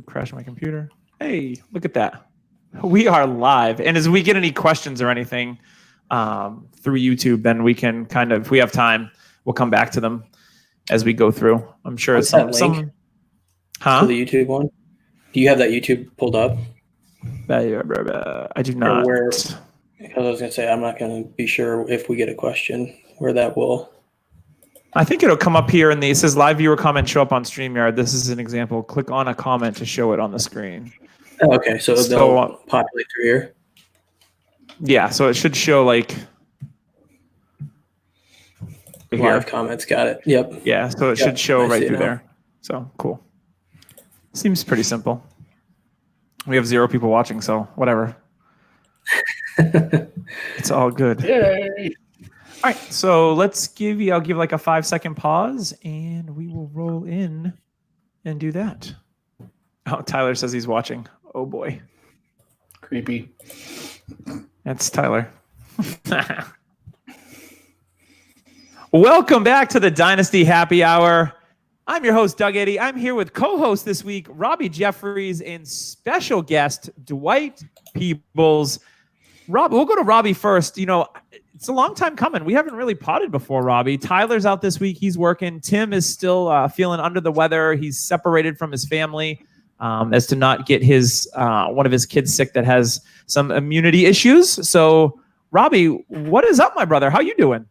Crash my computer. Hey, look at that. We are live. And as we get any questions or anything through YouTube, then we can if we have time, we'll come back to them as we go through. I'm sure it's some link to the YouTube one. Do you have that YouTube pulled up? I do not. Because I was going to say, I'm not going to be sure if we get a question where that will. I think it'll come up here it says live viewer comment show up on StreamYard. This is an example. Click on a comment to show it on the screen. Oh, okay, so they'll populate through here. Yeah, so it should show like live comments. Got it. Yep. Yeah, so it should show right through there. So cool. Seems pretty simple. We have 0 people watching, so whatever. It's all good. Yay. All right, so I'll give like a 5-second pause and we will roll in and do that. Oh, Tyler says he's watching. Oh boy. Creepy. That's Tyler. Welcome back to the Dynasty Happy Hour. I'm your host, Doug Eddy. I'm here with co-host this week, Robby Jeffries, and special guest, Dwight Peebles. We'll go to Robby first. It's a long time coming. We haven't really potted before, Robby. Tyler's out this week. He's working. Tim is still feeling under the weather. He's separated from his family as to not get one of his kids sick that has some immunity issues. So, Robby, what is up, my brother? How you doing?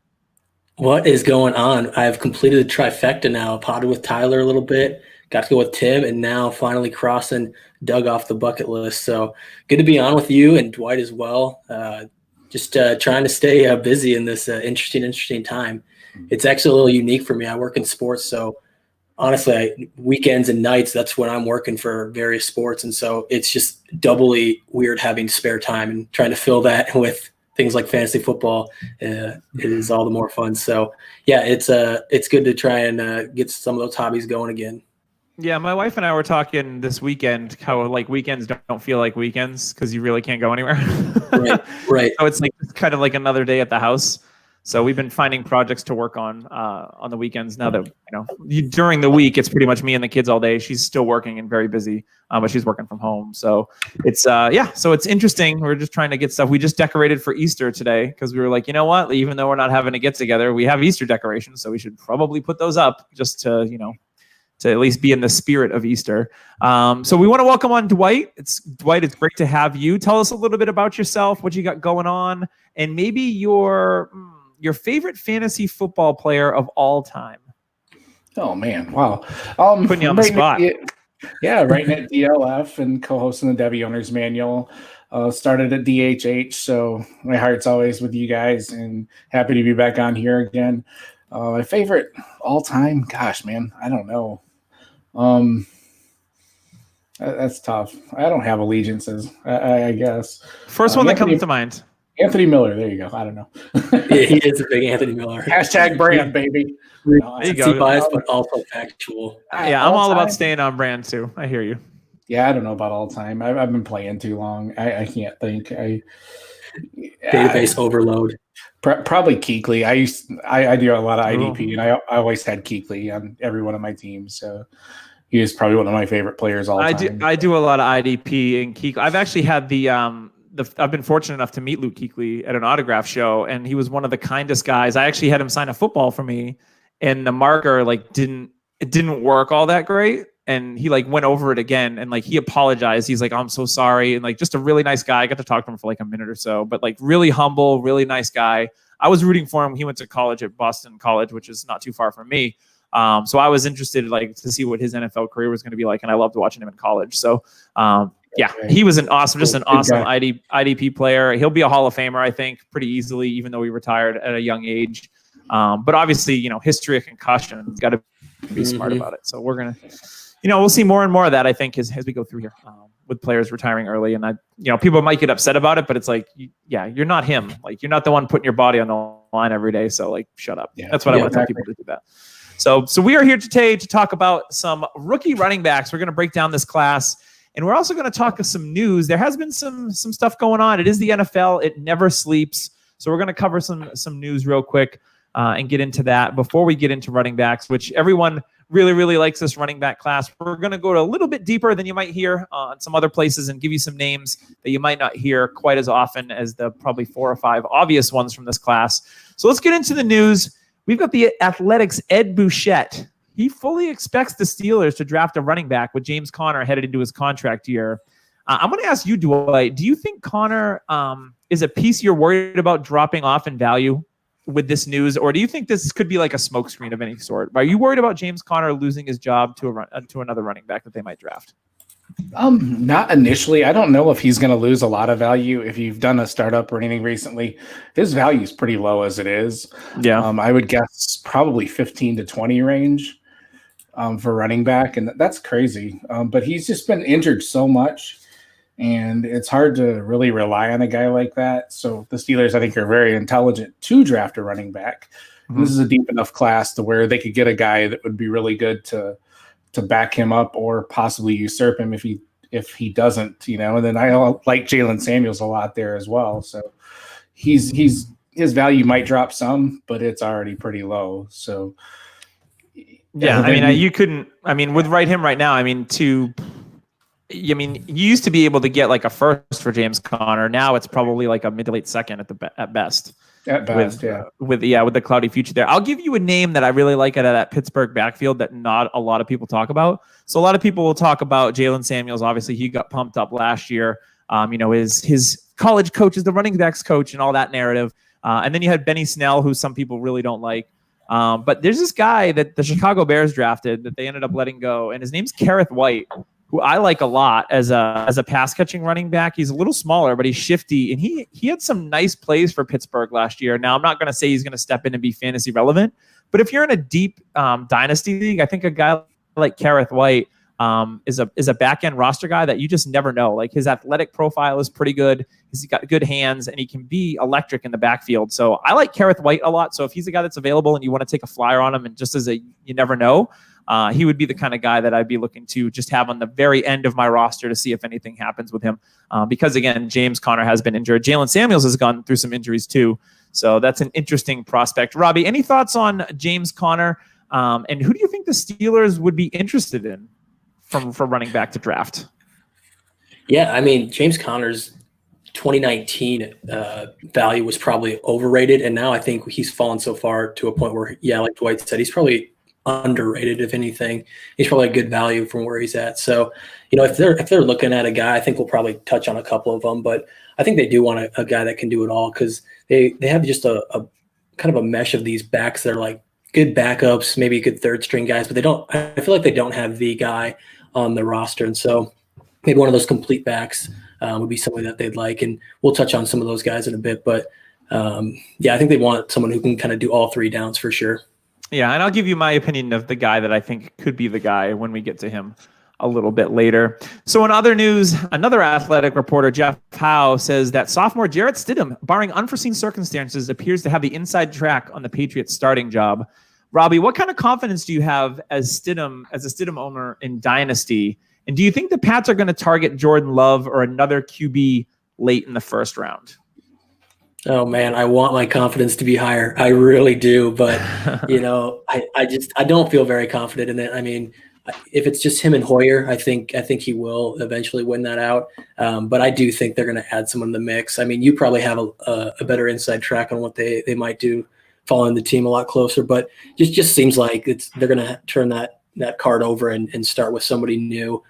What is going on? I've completed the trifecta now. Potted with Tyler a little bit. Got to go with Tim, and now finally crossing Doug off the bucket list. So good to be on with you and Dwight as well. Just trying to stay busy in this interesting time. It's actually a little unique for me. I work in sports, so honestly, weekends and nights, that's when I'm working for various sports. And so it's just doubly weird having spare time and trying to fill that with things like fantasy football. It is all the more fun. So yeah, it's good to try and get some of those hobbies going again. Yeah, my wife and I were talking this weekend how like weekends don't feel like weekends because you really can't go anywhere. Right. So it's like kind of like another day at the house. So we've been finding projects to work on the weekends now that during the week it's pretty much me and the kids all day. She's still working and very busy, but she's working from home. So it's so it's interesting. We're just trying to get stuff. We just decorated for Easter today because we were like, you know what? Even though we're not having a get together, we have Easter decorations, so we should probably put those up just to to at least be in the spirit of Easter. So we want to welcome on Dwight. Dwight, it's great to have you. Tell us a little bit about yourself, what you got going on, and maybe your favorite fantasy football player of all time. Oh, man. Wow. Putting you on the spot. Writing at DLF and co-hosting the Devy Owner's Manual. Started at DHH, so my heart's always with you guys and happy to be back on here again. My favorite all time, gosh, man, I don't know. That's tough. I don't have allegiances, I guess. First one that comes to mind. Anthony Miller. There you go. I don't know. Yeah, he is a big Anthony Miller. #brand, baby. There you go. Biased, but also factual. Yeah, I'm all about staying on brand too. I hear you. Yeah, I don't know about all time. I've been playing too long. I can't think. Database overload. Probably Kuechly. I do a lot of IDP, and I always had Kuechly on every one of my teams. So he is probably one of my favorite players all time. I do a lot of IDP and Kuechly. I've actually had I've been fortunate enough to meet Luke Kuechly at an autograph show, and he was one of the kindest guys. I actually had him sign a football for me, and the marker didn't work all that great. And he went over it again and he apologized. He's like, I'm so sorry. And just a really nice guy. I got to talk to him for a minute or so, but really humble, really nice guy. I was rooting for him. He went to college at Boston College, which is not too far from me. So I was interested to see what his NFL career was going to be like. And I loved watching him in college. So he was an awesome IDP player. He'll be a Hall of Famer, I think, pretty easily, even though he retired at a young age. But obviously, history of concussion, got to be smart about it. So we're going to, we'll see more and more of that, I think, as we go through here with players retiring early. And people might get upset about it, but it's you're not him. You're not the one putting your body on the line every day. So shut up. Yeah. That's what I want to tell people to do that. So we are here today to talk about some rookie running backs. We're going to break down this class, and we're also going to talk some news. There has been some stuff going on. It is the NFL. It never sleeps. So we're going to cover some news real quick and get into that before we get into running backs, which everyone really, really likes this running back class. We're going to go a little bit deeper than you might hear on some other places and give you some names that you might not hear quite as often as the probably 4 or 5 obvious ones from this class. So let's get into the news. We've got the Athletics' Ed Bouchette. He fully expects the Steelers to draft a running back with James Conner headed into his contract year. I'm going to ask you, Dwight, do you think Conner is a piece you're worried about dropping off in value with this news, or do you think this could be like a smokescreen of any sort? Are you worried about James Conner losing his job to another running back that they might draft? Not initially. I don't know if he's going to lose a lot of value. If you've done a startup or anything recently, his value is pretty low as it is. Yeah. I would guess probably 15 to 20 range for running back, and that's crazy. But he's just been injured so much, and it's hard to really rely on a guy like that. So the Steelers, I think, are very intelligent to draft a running back. Mm-hmm. This is a deep enough class to where they could get a guy that would be really good to back him up or possibly usurp him if he doesn't, And then I like Jalen Samuels a lot there as well. So his value might drop some, but it's already pretty low. So yeah, with him right now, you used to be able to get like a first for James Conner. Now it's probably like a mid to late second at best. At best, with the cloudy future there. I'll give you a name that I really like out of that Pittsburgh backfield that not a lot of people talk about. So a lot of people will talk about Jalen Samuels. Obviously, he got pumped up last year. His college coach is the running backs coach and all that narrative. And then you had Benny Snell, who some people really don't like. But there's this guy that the Chicago Bears drafted that they ended up letting go, and his name's Kerrith White, who I like a lot as a pass catching running back. He's a little smaller, but he's shifty, and he had some nice plays for Pittsburgh last year. Now, I'm not going to say he's going to step in and be fantasy relevant, but if you're in a deep dynasty league, I think a guy like Kerrith White is a back end roster guy that you just never know. Like, his athletic profile is pretty good. He's got good hands, and he can be electric in the backfield. So I like Kerrith White a lot. So if he's a guy that's available and you want to take a flyer on him, and just as you never know. He would be the kind of guy that I'd be looking to just have on the very end of my roster to see if anything happens with him. Because, again, James Conner has been injured. Jalen Samuels has gone through some injuries too. So that's an interesting prospect. Robbie, any thoughts on James Conner? And who do you think the Steelers would be interested in for running back to draft? Yeah, James Conner's 2019 value was probably overrated. And now I think he's fallen so far to a point where, like Dwight said, he's probably underrated. If anything, he's probably a good value from where he's at. So, if they're looking at a guy, I think we'll probably touch on a couple of them, but I think they do want a guy that can do it all, because they have just a kind of a mesh of these backs that are like good backups, maybe good third string guys, but I feel like they don't have the guy on the roster. And so maybe one of those complete backs would be something that they'd like. And we'll touch on some of those guys in a bit, but I think they want someone who can kind of do all 3 downs for sure. Yeah, and I'll give you my opinion of the guy that I think could be the guy when we get to him a little bit later. So in other news, another Athletic reporter, Jeff Howe, says that sophomore Jarrett Stidham, barring unforeseen circumstances, appears to have the inside track on the Patriots starting job. Robbie, what kind of confidence do you have as a Stidham owner in Dynasty? And do you think the Pats are going to target Jordan Love or another QB late in the first round? Oh man, I want my confidence to be higher. I really do, but I don't feel very confident in it. If it's just him and Hoyer, I think he will eventually win that out. But I do think they're going to add someone in the mix. You probably have a better inside track on what they might do, following the team a lot closer. But it just seems like they're going to turn that card over and start with somebody new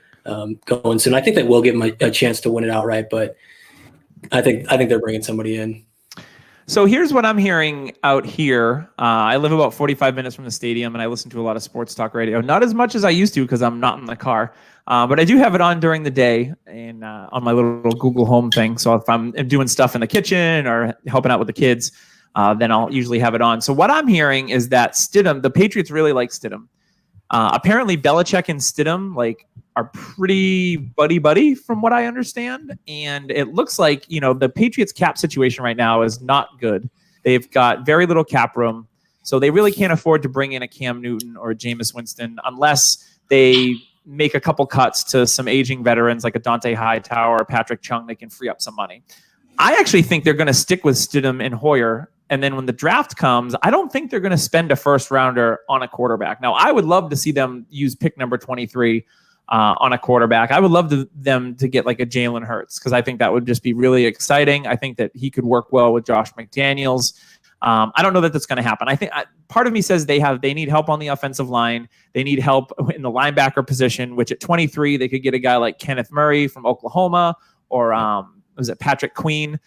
going soon. I think they will give him a chance to win it outright, but I think they're bringing somebody in. So here's what I'm hearing out here. I live about 45 minutes from the stadium, and I listen to a lot of sports talk radio. Not as much as I used to because I'm not in the car, but I do have it on during the day and on my little Google Home thing. So if I'm doing stuff in the kitchen or helping out with the kids, then I'll usually have it on. So what I'm hearing is that Stidham, the Patriots really like Stidham. Apparently Belichick and Stidham are pretty buddy from what I understand. And it looks like, the Patriots cap situation right now is not good. They've got very little cap room. So they really can't afford to bring in a Cam Newton or a Jameis Winston unless they make a couple cuts to some aging veterans like a Dante Hightower or Patrick Chung. They can free up some money. I actually think they're going to stick with Stidham and Hoyer And then when the draft comes, I don't think they're going to spend a first rounder on a quarterback. Now, I would love to see them use pick number 23 on a quarterback. I would love them to get like a Jalen Hurts, because I think that would just be really exciting. I think that he could work well with Josh McDaniels. I don't know that that's going to happen. I think part of me says they need help on the offensive line. They need help in the linebacker position, which at 23, they could get a guy like Kenneth Murray from Oklahoma, or was it Patrick Queen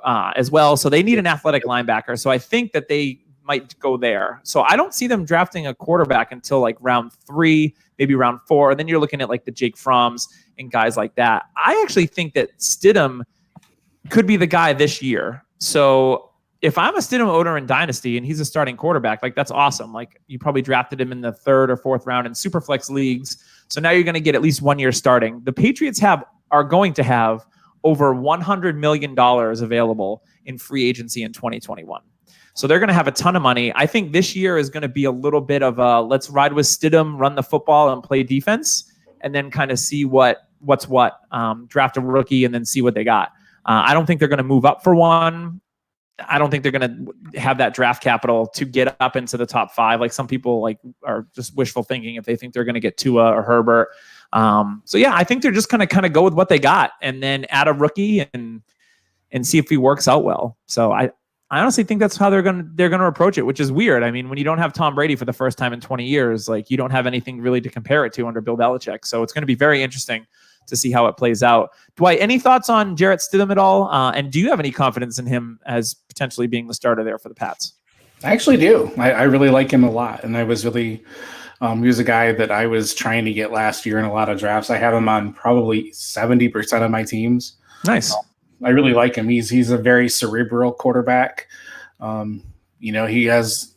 as well. So they need an athletic linebacker. So I think that they might go there. So I don't see them drafting a quarterback until like round 3, maybe round 4. And then you're looking at like the Jake Fromms and guys like that. I actually think that Stidham could be the guy this year. So if I'm a Stidham owner in Dynasty and he's a starting quarterback, like that's awesome. Like you probably drafted him in the 3rd or 4th round in Superflex leagues. So now you're going to get at least 1 year starting. The Patriots are going to have over $100 million available in free agency in 2021. So they're going to have a ton of money. I think this year is going to be a little bit of a let's ride with Stidham, run the football, and play defense, and then kind of see what's what. Draft a rookie and then see what they got. I don't think they're going to move up for one. I don't think they're going to have that draft capital to get up into the top 5. Like some people like are just wishful thinking if they think they're going to get Tua or Herbert. So yeah, I think they're just going to kind of go with what they got and then add a rookie and see if he works out well. So I honestly think that's how they're going to approach it, which is weird. I mean, when you don't have Tom Brady for the first time in 20 years, like you don't have anything really to compare it to under Bill Belichick. So it's going to be very interesting to see how it plays out. Dwight, any thoughts on Jarrett Stidham at all? And do you have any confidence in him as potentially being the starter there for the Pats? I actually do. I really like him a lot. And I was really, he was a guy that I was trying to get last year in a lot of drafts. I have him on probably 70% of my teams. Nice. I really like him. He's a very cerebral quarterback. He has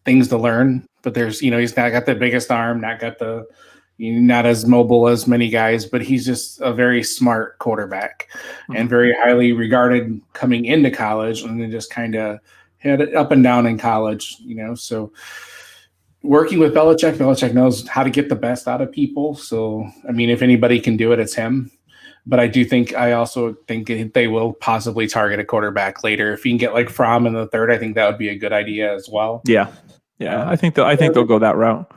things to learn, but he's not got the biggest arm, not as mobile as many guys, but he's just a very smart quarterback and very highly regarded coming into college, and then just kind of had it up and down in college, so working with Belichick knows how to get the best out of people. So, I mean, if anybody can do it, it's him. But I also think they will possibly target a quarterback later. If you can get like Fromm in the 3rd, I think that would be a good idea as well. Yeah. I think they'll go that route.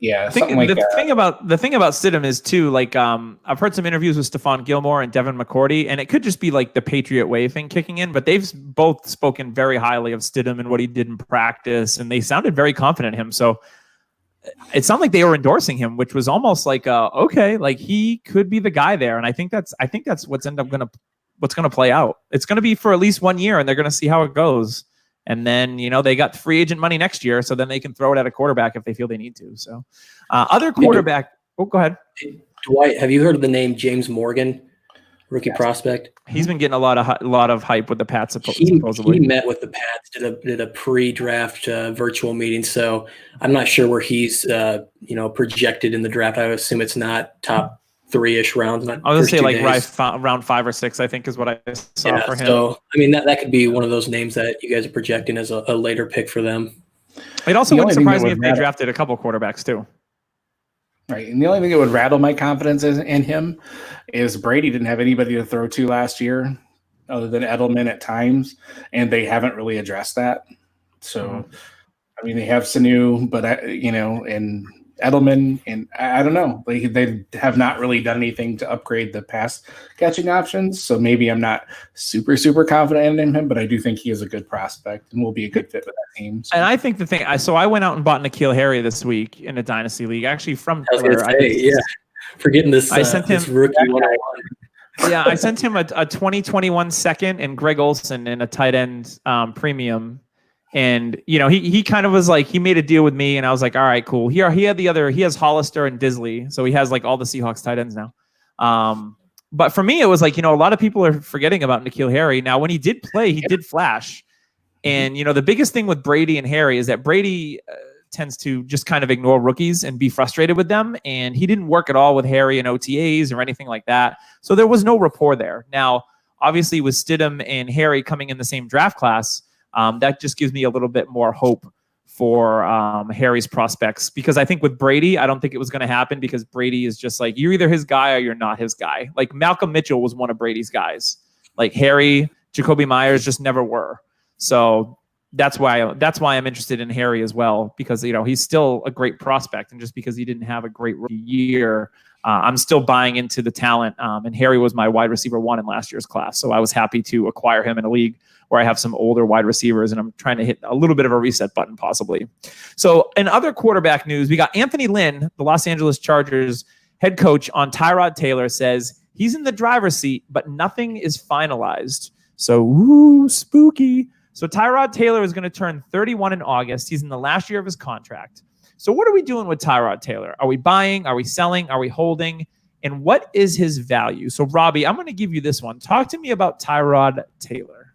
Yeah, the thing about Stidham is too, like I've heard some interviews with Stephon Gilmore and Devin McCourty, and it could just be like the Patriot way thing kicking in, but they've both spoken very highly of Stidham and what he did in practice, and they sounded very confident in him. So it sounded like they were endorsing him, which was almost like okay, like he could be the guy there, and I think that's what's going to play out. It's going to be for at least 1 year, and they're going to see how it goes. And then, they got free agent money next year, so then they can throw it at a quarterback if they feel they need to. So other quarterback. Oh, go ahead. Dwight, have you heard of the name James Morgan, rookie prospect? He's been getting a lot of hype with the Pats, supposedly. He met with the Pats, did a pre-draft virtual meeting. So I'm not sure where he's projected in the draft. I would assume it's not top 3-ish rounds. I was going to say like round 5 or 6, I think is what I saw for him. So, I mean, that could be one of those names that you guys are projecting as a later pick for them. It also wouldn't surprise me if they drafted a couple quarterbacks too. Right. And the only thing that would rattle my confidence in him is Brady didn't have anybody to throw to last year other than Edelman at times, and they haven't really addressed that. So, I mean, they have Sanu, but, and Edelman, and I don't know. They have not really done anything to upgrade the pass catching options. So maybe I'm not super, super confident in him, but I do think he is a good prospect and will be a good fit with that team. So. And I think I went out and bought N'Keal Harry this week in a Dynasty league, actually from forgetting this. I sent him this rookie 101. Yeah, I sent him a 2021 second and Greg Olsen in a tight end premium. And, he kind of was like, he made a deal with me and I was like, all right, cool. He has Hollister and Disley. So he has like all the Seahawks tight ends now. But for me, it was like, a lot of people are forgetting about N'Keal Harry. Now, when he did play, he did flash. And, the biggest thing with Brady and Harry is that Brady tends to just kind of ignore rookies and be frustrated with them. And he didn't work at all with Harry and OTAs or anything like that. So there was no rapport there. Now, obviously with Stidham and Harry coming in the same draft class, that just gives me a little bit more hope for Harry's prospects, because I think with Brady, I don't think it was going to happen because Brady is just like, you're either his guy or you're not his guy. Like Malcolm Mitchell was one of Brady's guys. Like Harry, Jacoby Myers just never were. So that's why I'm interested in Harry as well, because he's still a great prospect, and just because he didn't have a great rookie year, I'm still buying into the talent. And Harry was my wide receiver 1 in last year's class, so I was happy to acquire him in a league where I have some older wide receivers, and I'm trying to hit a little bit of a reset button possibly. So in other quarterback news, we got Anthony Lynn, the Los Angeles Chargers head coach, on Tyrod Taylor, says he's in the driver's seat, but nothing is finalized. So, spooky. So Tyrod Taylor is going to turn 31 in August. He's in the last year of his contract. So what are we doing with Tyrod Taylor? Are we buying? Are we selling? Are we holding? And what is his value? So, Robby, I'm going to give you this one. Talk to me about Tyrod Taylor.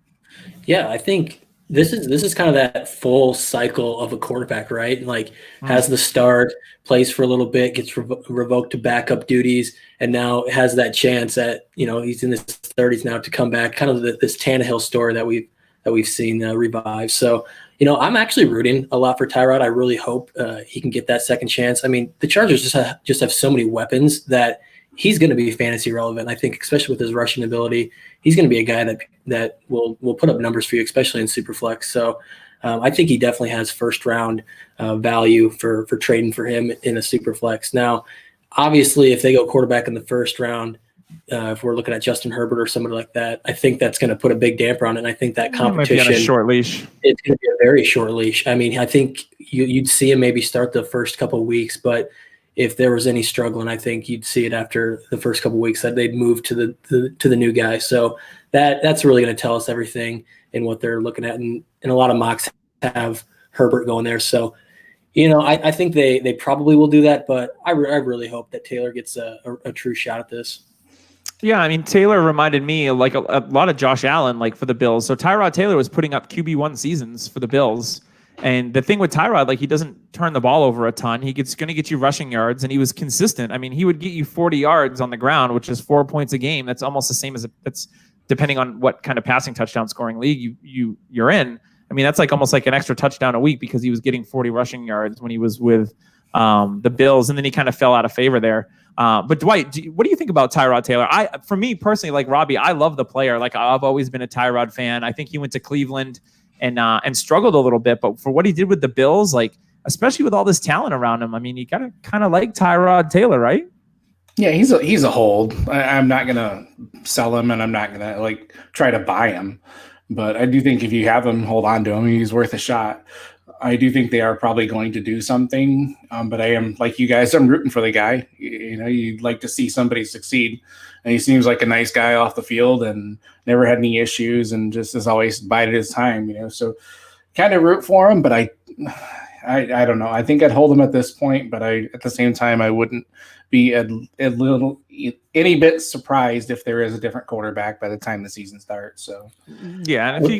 Yeah, I think this is kind of that full cycle of a quarterback, right? Like has the start, plays for a little bit, gets revoked to backup duties, and now has that chance at, he's in his 30s now to come back. Kind of this Tannehill story that we've seen revive. So, I'm actually rooting a lot for Tyrod. I really hope he can get that second chance. I mean, the Chargers just have so many weapons that he's going to be fantasy relevant. I think, especially with his rushing ability, he's going to be a guy that will put up numbers for you, especially in Superflex. So I think he definitely has first round value for trading for him in a Superflex. Now, obviously, if they go quarterback in the first round, if we're looking at Justin Herbert or somebody like that, I think that's going to put a big damper on it. And I think that competition might be on a short leash. It's going to be a very short leash. I mean, I think you'd see him maybe start the first couple of weeks, but if there was any struggling, I think you'd see it after the first couple of weeks that they'd move to the new guy. So that's really going to tell us everything in what they're looking at. And a lot of mocks have Herbert going there. So, I think they probably will do that, but I really hope that Taylor gets a true shot at this. Yeah, I mean, Taylor reminded me of like a lot of Josh Allen, like for the Bills. So Tyrod Taylor was putting up QB1 seasons for the Bills. And the thing with Tyrod, like he doesn't turn the ball over a ton. He's going to get you rushing yards, and he was consistent. I mean, he would get you 40 yards on the ground, which is 4 points a game. That's almost the same as that's depending on what kind of passing touchdown scoring league you're in. I mean, that's like almost like an extra touchdown a week because he was getting 40 rushing yards when he was with the Bills, and then he kind of fell out of favor there. But Dwight, what do you think about Tyrod Taylor? For me personally, like Robby, I love the player. Like I've always been a Tyrod fan. I think he went to Cleveland and struggled a little bit, but for what he did with the Bills, like especially with all this talent around him, I mean, you gotta kind of like Tyrod Taylor, right? Yeah, he's a hold. I'm not gonna sell him, and I'm not gonna try to buy him. But I do think if you have him, hold on to him. He's worth a shot. I do think they are probably going to do something, but I am like you guys. I'm rooting for the guy. You'd like to see somebody succeed, and he seems like a nice guy off the field and never had any issues, and just has always bided his time. So kind of root for him, but I don't know. I think I'd hold him at this point, but at the same time, I wouldn't be any bit surprised if there is a different quarterback by the time the season starts. So yeah, and if you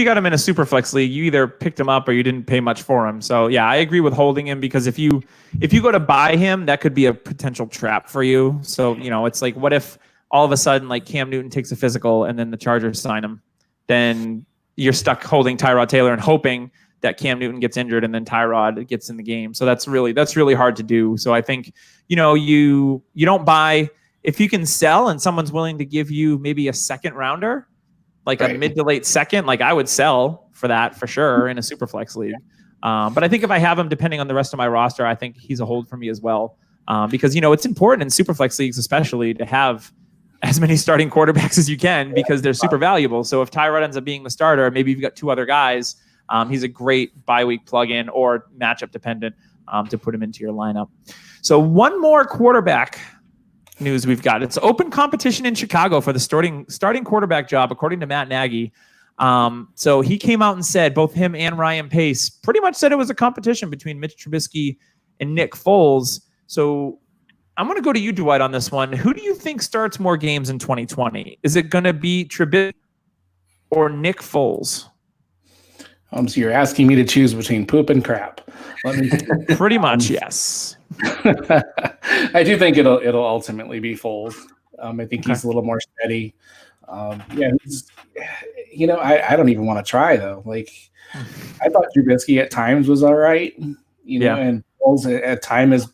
got him in a super flex league, you either picked him up or you didn't pay much for him. So yeah, I agree with holding him, because if you go to buy him, that could be a potential trap for you. So it's like, what if all of a sudden like Cam Newton takes a physical and then the Chargers sign him? Then you're stuck holding Tyrod Taylor and hoping that Cam Newton gets injured and then Tyrod gets in the game. So that's really hard to do. So I think, you don't buy if you can sell and someone's willing to give you maybe a second rounder, like right, a mid to late second, like I would sell for that for sure in a super flex league. But I think if I have him, depending on the rest of my roster, I think he's a hold for me as well. Because, it's important in super flex leagues, especially to have as many starting quarterbacks as you can, because they're super valuable. So if Tyrod ends up being the starter, maybe you've got two other guys, he's a great bye-week plug-in or matchup dependent to put him into your lineup. So one more quarterback news we've got. It's open competition in Chicago for the starting quarterback job, according to Matt Nagy. So he came out and said, both him and Ryan Pace pretty much said it was a competition between Mitch Trubisky and Nick Foles. So I'm going to go to you, Dwight, on this one. Who do you think starts more games in 2020? Is it going to be Trubisky or Nick Foles? So you're asking me to choose between poop and crap. Pretty much, yes. I do think it'll ultimately be Foles. I think he's a little more steady. He's, I don't even want to try though. Like, I thought Trubisky at times was all right, and Foles at times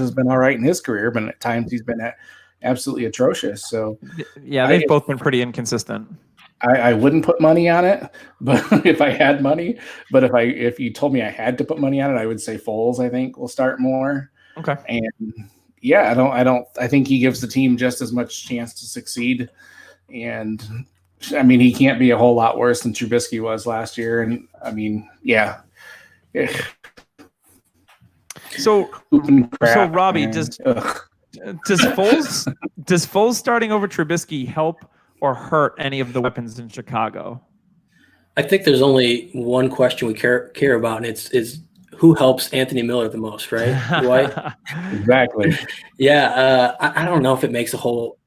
has been all right in his career, but at times he's been absolutely atrocious. So yeah, they've both been pretty inconsistent. I wouldn't put money on it, but if I had money, but if you told me I had to put money on it, I would say Foles, I think, will start more. Okay. And yeah, I think he gives the team just as much chance to succeed. And I mean, he can't be a whole lot worse than Trubisky was last year. And I mean, yeah. So Robbie, man. does Foles starting over Trubisky help or hurt any of the weapons in Chicago? I think there's only one question we care about, and it's who helps Anthony Miller the most, right, Dwight? Exactly. Yeah, I don't know if it makes a whole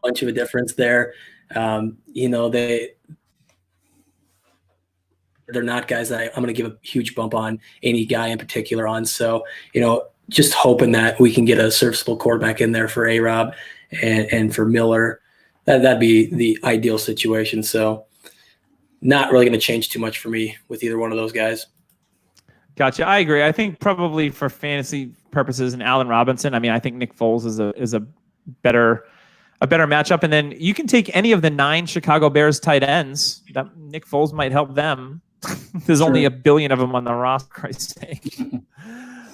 bunch of a difference there. They're not guys that I'm going to give a huge bump on any guy in particular on. So, just hoping that we can get a serviceable quarterback in there for A-Rob and for Miller. That'd be the ideal situation. So not really going to change too much for me with either one of those guys. Gotcha. I agree. I think probably for fantasy purposes and Allen Robinson, I mean, I think Nick Foles is a better matchup. And then you can take any of the 9 Chicago Bears tight ends. That Nick Foles might help them. There's only 1 billion of them on the roster, Christ's sake.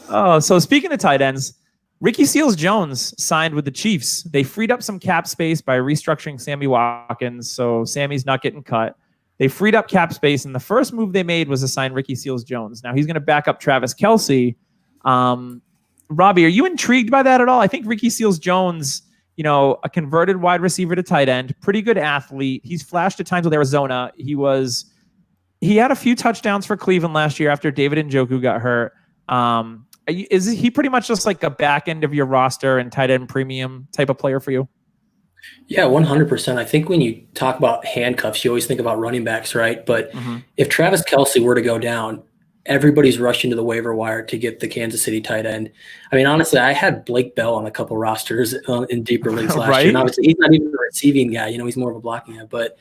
Oh, so speaking of tight ends, Ricky Seals-Jones signed with the Chiefs. They freed up some cap space by restructuring Sammy Watkins, so Sammy's not getting cut. They freed up cap space, and the first move they made was to sign Ricky Seals-Jones. Now he's going to back up Travis Kelce. Robbie, are you intrigued by that at all? I think Ricky Seals-Jones, a converted wide receiver to tight end, pretty good athlete. He's flashed at times with Arizona. He had a few touchdowns for Cleveland last year after David Njoku got hurt. Is he pretty much just like a back end of your roster and tight end premium type of player for you? Yeah, 100%. I think when you talk about handcuffs, you always think about running backs, right? But if Travis Kelce were to go down, everybody's rushing to the waiver wire to get the Kansas City tight end. I mean, honestly, I had Blake Bell on a couple rosters in deeper leagues last year. And obviously, he's not even a receiving guy. He's more of a blocking guy. But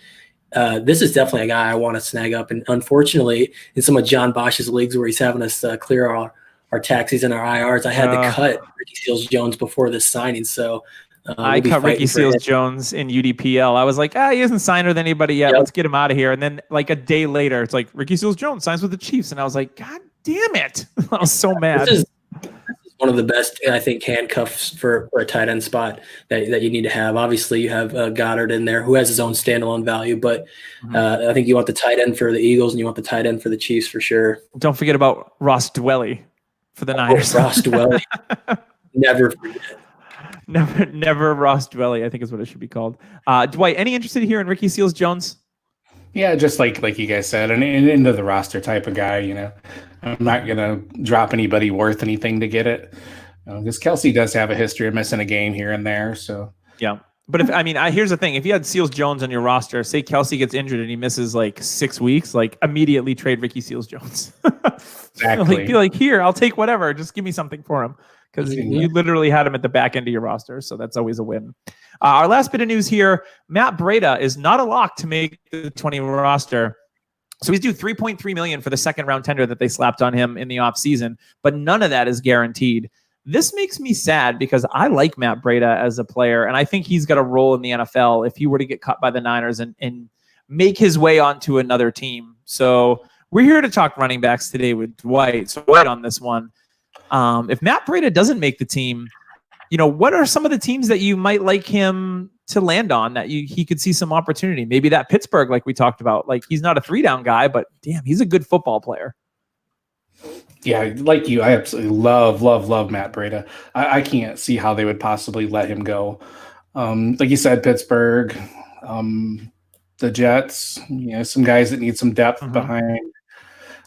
this is definitely a guy I want to snag up. And unfortunately, in some of John Bosch's leagues where he's having us clear our taxis and our IRs, I had to cut Ricky Seals-Jones before this signing. So I cut Ricky Seals-Jones in UDPL. I was like, he hasn't signed with anybody yet. Let's get him out of here. And then like a day later, it's like Ricky Seals-Jones signs with the Chiefs. And I was like, God damn it. I was so mad. This is one of the best, I think, handcuffs for a tight end spot that you need to have. Obviously, you have Goddard in there who has his own standalone value. But I think you want the tight end for the Eagles and you want the tight end for the Chiefs for sure. Don't forget about Ross Dwelly for the Niners. Ross Dwelly. Never forget. Never Ross Dwelly, I think is what it should be called. Dwight, any interested here in Ricky Seals-Jones? Yeah, just like you guys said, and into the roster type of guy. I'm not gonna drop anybody worth anything to get it. Because Kelce does have a history of missing a game here and there. So yeah, but here's the thing: if you had Seals-Jones on your roster, say Kelce gets injured and he misses like 6 weeks, like immediately trade Ricky Seals-Jones. Exactly. Be like, here, I'll take whatever. Just give me something for him. Because you literally had him at the back end of your roster, so that's always a win. Our last bit of news here, Matt Breida is not a lock to make the 20 roster. So he's due $3.3 million for the second round tender that they slapped on him in the offseason, but none of that is guaranteed. This makes me sad because I like Matt Breida as a player, and I think he's got a role in the NFL if he were to get cut by the Niners and make his way onto another team. So we're here to talk running backs today with Dwight. So Dwight on this one. If Matt Breida doesn't make the team, what are some of the teams that you might like him to land on that he could see some opportunity? Maybe that Pittsburgh, like we talked about. Like he's not a 3-down guy, but damn, he's a good football player. Yeah, like you, I absolutely love Matt Breida. I can't see how they would possibly let him go. Like you said, Pittsburgh, the Jets, some guys that need some depth behind.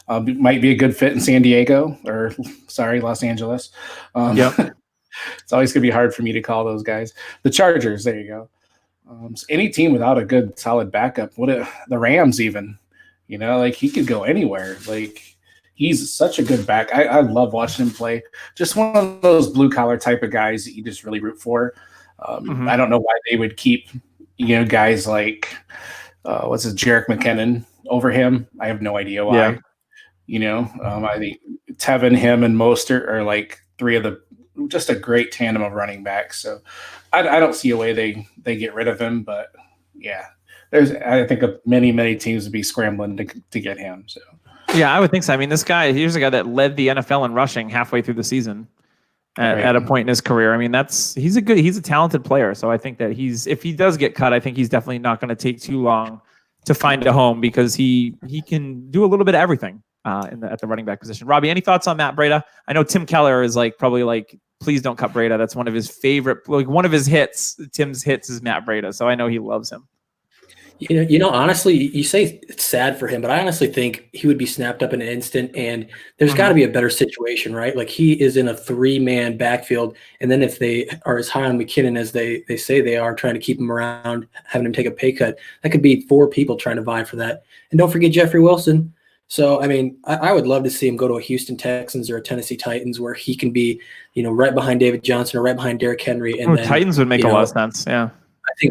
Might be a good fit in San Diego Los Angeles. It's always going to be hard for me to call those guys. The Chargers, there you go. So any team without a good, solid backup, the Rams even, he could go anywhere. Like he's such a good back. I love watching him play. Just one of those blue-collar type of guys that you just really root for. I don't know why they would keep, guys like, Jerick McKinnon over him. I have no idea why. Yeah. I think Tevin, him, and Mostert are like just a great tandem of running backs. So I don't see a way they get rid of him. But yeah, I think many teams would be scrambling to get him. So yeah, I would think so. I mean, this guy, here's a guy that led the NFL in rushing halfway through the season at a point in his career. I mean, he's a talented player. So I think that if he does get cut, I think he's definitely not going to take too long to find a home because he can do a little bit of everything at the running back position. Robbie, any thoughts on Matt Breida? I know Tim Keller is probably please don't cut Breida. That's one of his favorite, one of his hits. Tim's hits is Matt Breida. So I know he loves him. Honestly, you say it's sad for him, but I honestly think he would be snapped up in an instant, and there's got to be a better situation, right? Like he is in a 3-man backfield, and then if they are as high on McKinnon as they say they are, trying to keep him around, having him take a pay cut, that could be 4 people trying to vie for that. And don't forget Jeffrey Wilson. So, I mean, I would love to see him go to a Houston Texans or a Tennessee Titans where he can be, right behind David Johnson or right behind Derrick Henry. And then, Titans would make a lot of sense, yeah.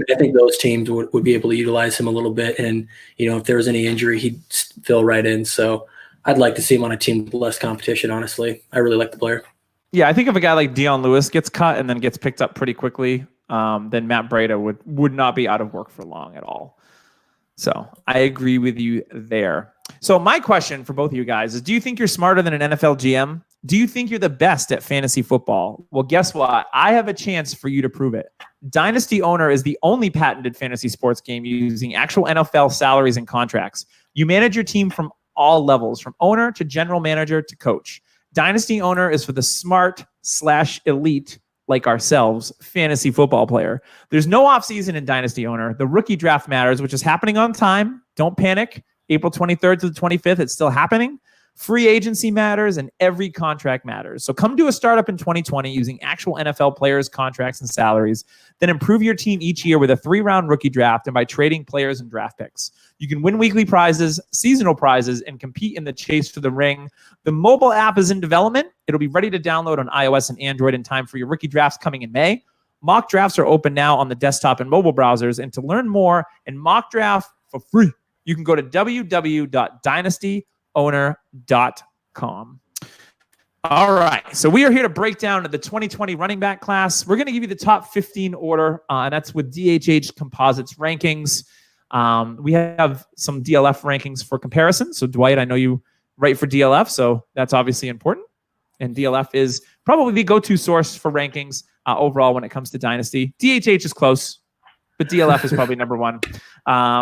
I think those teams would be able to utilize him a little bit, and if there was any injury, he'd fill right in. So I'd like to see him on a team with less competition. Honestly, I really like the player. Yeah, I think if a guy like Dion Lewis gets cut and then gets picked up pretty quickly, then Matt Breida would not be out of work for long at all. So I agree with you there. So my question for both of you guys is: do you think you're smarter than an NFL GM? Do you think you're the best at fantasy football? Well, guess what? I have a chance for you to prove it. Dynasty Owner is the only patented fantasy sports game using actual NFL salaries and contracts. You manage your team from all levels, from owner to general manager to coach. Dynasty Owner is for the smart/elite like ourselves fantasy football player. There's no offseason in Dynasty Owner. The rookie draft matters, which is happening on time. Don't panic. April 23rd to the 25th, it's still happening. Free agency matters and every contract matters. So come do a startup in 2020 using actual NFL players, contracts, and salaries. Then improve your team each year with a 3-round rookie draft and by trading players and draft picks. You can win weekly prizes, seasonal prizes, and compete in the chase to the ring. The mobile app is in development. It'll be ready to download on iOS and Android in time for your rookie drafts coming in May. Mock drafts are open now on the desktop and mobile browsers. And to learn more and mock draft for free, you can go to www.dynastyowner.com. All right. So we are here to break down the 2020 running back class. We're going to give you the top 15 order, and that's with DHH Composites rankings. We have some DLF rankings for comparison. So Dwight, I know you write for DLF, so that's obviously important. And DLF is probably the go-to source for rankings overall when it comes to Dynasty. DHH is close, but DLF is probably number one.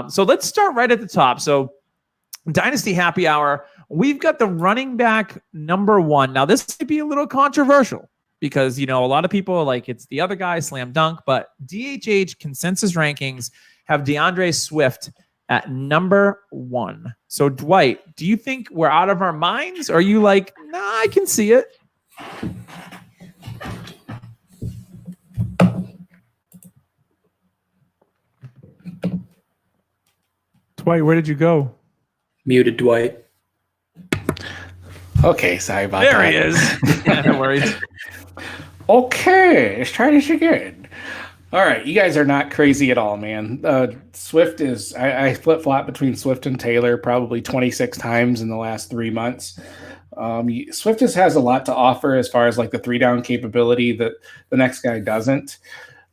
So let's start right at the top. So Dynasty Happy Hour, we've got the running back number 1. Now, this might be a little controversial because, a lot of people are like, it's the other guy, slam dunk, but DHH consensus rankings have DeAndre Swift at number 1. So, Dwight, do you think we're out of our minds? Or are you like, nah, I can see it? Dwight, where did you go? Muted Dwight. Okay, sorry about that. There he is. Yeah, no worries. Okay, let's try this again. All right, you guys are not crazy at all, man. Swift is, I flip-flop between Swift and Taylor probably 26 times in the last 3 months. Swift just has a lot to offer as far as like the 3-down capability that the next guy doesn't.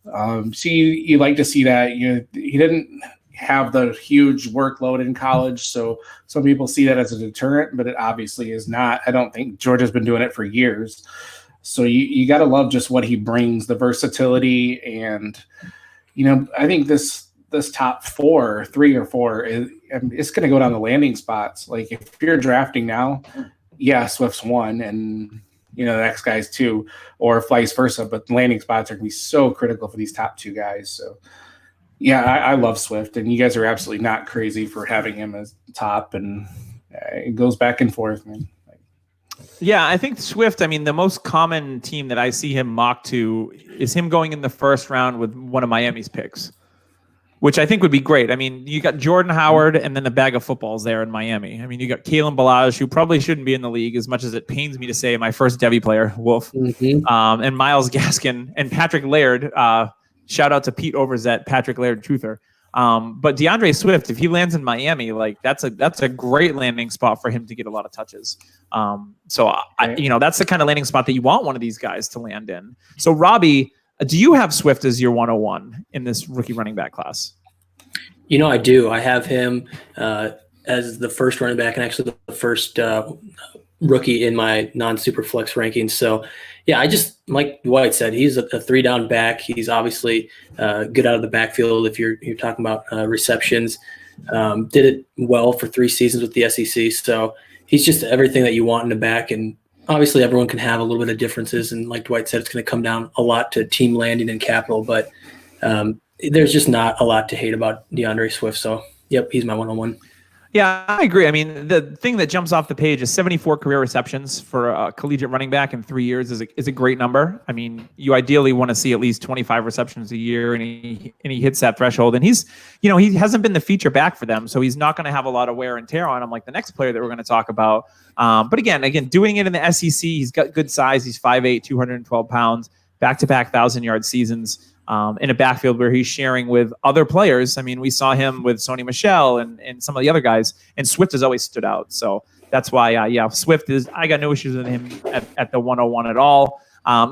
So you like to see that. He didn't have the huge workload in college, so some people see that as a deterrent, but it obviously is not. I don't think Georgia's been doing it for years. So you got to love just what he brings, the versatility, and I think this top 3 or 4 it's going to go down the landing spots. Like if you're drafting now, yeah, Swift's 1, and the next guy's 2, or vice versa. But landing spots are going to be so critical for these top 2 guys. So yeah, I love Swift, and you guys are absolutely not crazy for having him as top, and it goes back and forth, man. Yeah, I think Swift, the most common team that I see him mocked to is him going in the first round with one of Miami's picks, which I think would be great. You got Jordan Howard and then a bag of footballs there in Miami. You got Kalen Ballage, who probably shouldn't be in the league as much as it pains me to say, my first Devy player, Wolf, and Myles Gaskin and Patrick Laird. Shout out to Pete Overzet, Patrick Laird Truther. But DeAndre Swift, if he lands in Miami, that's a great landing spot for him to get a lot of touches. That's the kind of landing spot that you want one of these guys to land in. So Robbie, do you have Swift as your 101 in this rookie running back class? I do. I have him as the first running back and actually the first rookie in my non-super flex rankings. So, yeah, I just, like Dwight said, he's a three-down back. He's obviously good out of the backfield if you're talking about receptions. Did it well for 3 seasons with the SEC. So he's just everything that you want in the back. And obviously everyone can have a little bit of differences. And like Dwight said, it's going to come down a lot to team landing and capital. But there's just not a lot to hate about DeAndre Swift. So, yep, he's my one-on-one. Yeah, I agree. I mean, the thing that jumps off the page is 74 career receptions for a collegiate running back in 3 years is a great number. I mean, you ideally want to see at least 25 receptions a year, and he hits that threshold. And he's, he hasn't been the feature back for them, so he's not going to have a lot of wear and tear on him like the next player that we're going to talk about. But again, doing it in the SEC, he's got good size. He's 5'8", 212 pounds, back-to-back 1,000-yard seasons. In a backfield where he's sharing with other players. I mean, we saw him with Sony Michel and some of the other guys, and Swift has always stood out. So that's why, Swift I got no issues with him at the 101 at all.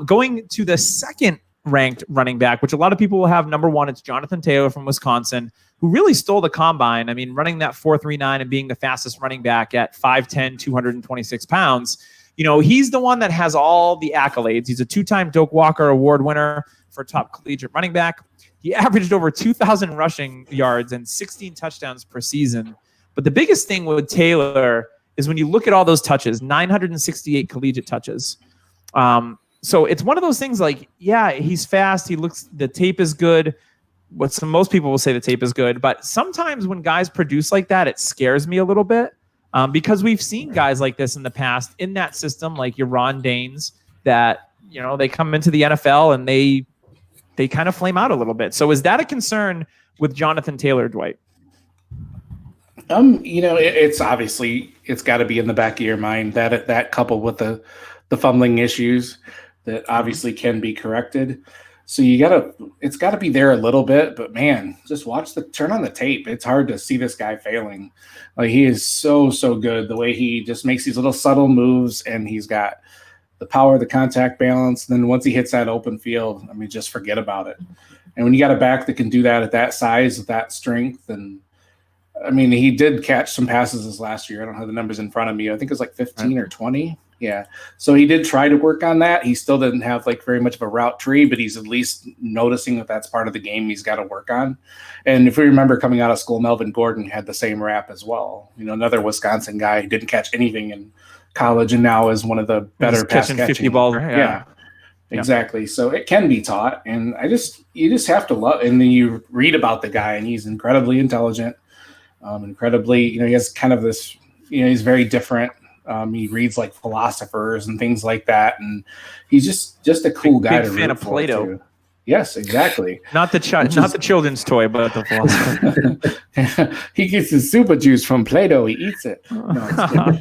Going to the second ranked running back, which a lot of people will have number 1, it's Jonathan Taylor from Wisconsin, who really stole the combine. I mean, running that 4.39 and being the fastest running back at 5'10", 226 pounds. He's the one that has all the accolades. He's a 2-time Doak Walker Award winner for top collegiate running back. He averaged over 2,000 rushing yards and 16 touchdowns per season. But the biggest thing with Taylor is when you look at all those touches, 968 collegiate touches. So it's one of those things like, yeah, he's fast. The tape is good. Most people will say the tape is good. But sometimes when guys produce like that, it scares me a little bit because we've seen guys like this in the past in that system, like your Ron Danes, that, they come into the NFL and they kind of flame out a little bit. So is that a concern with Jonathan Taylor, Dwight? It's obviously, it's got to be in the back of your mind that coupled with the fumbling issues that obviously can be corrected. So it's got to be there a little bit, but man, just turn on the tape. It's hard to see this guy failing. Like, he is so good. The way he just makes these little subtle moves, and he's got the power, the contact balance. And then once he hits that open field, I mean, just forget about it. And when you got a back that can do that at that size, with that strength, and I mean, he did catch some passes this last year. I don't have the numbers in front of me. I think it was like 15 or 20. Yeah. So he did try to work on that. He still didn't have like very much of a route tree, but he's at least noticing that that's part of the game he's got to work on. And if we remember coming out of school, Melvin Gordon had the same rap as well. Another Wisconsin guy who didn't catch anything in college and now is one of the better pass catching 50 balls. Yeah, exactly. So it can be taught, and you just have to love. And then you read about the guy, and he's incredibly intelligent, incredibly. He has kind of this. He's very different. He reads like philosophers and things like that, and he's just a cool guy. Big fan of Plato. Yes, exactly. Not the children's toy, but the philosopher. He gets his super juice from Play-Doh. He eats it. No,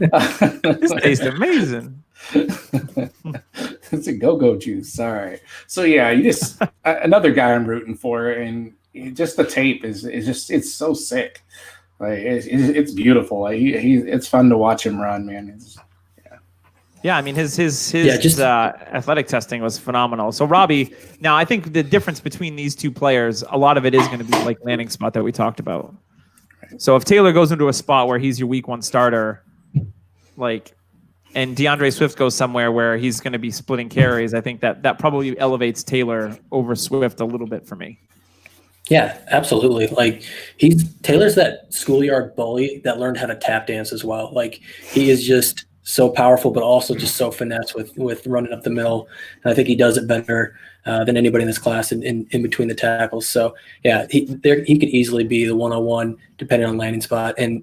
this tastes amazing. It's a go-go juice. All right. So yeah, you just another guy I'm rooting for, and just the tape is just it's so sick. Like it's beautiful. Like it's fun to watch him run, man. Yeah, I mean his athletic testing was phenomenal. So Robby, now I think the difference between these two players, a lot of it is going to be like landing spot that we talked about. So if Taylor goes into a spot where he's your week 1 starter, and DeAndre Swift goes somewhere where he's going to be splitting carries, I think that probably elevates Taylor over Swift a little bit for me. Yeah, absolutely. Like Taylor's that schoolyard bully that learned how to tap dance as well. Like, he is just so powerful, but also just so finesse with running up the middle. And I think he does it better than anybody in this class in between the tackles. So yeah, he could easily be the 101 depending on landing spot. And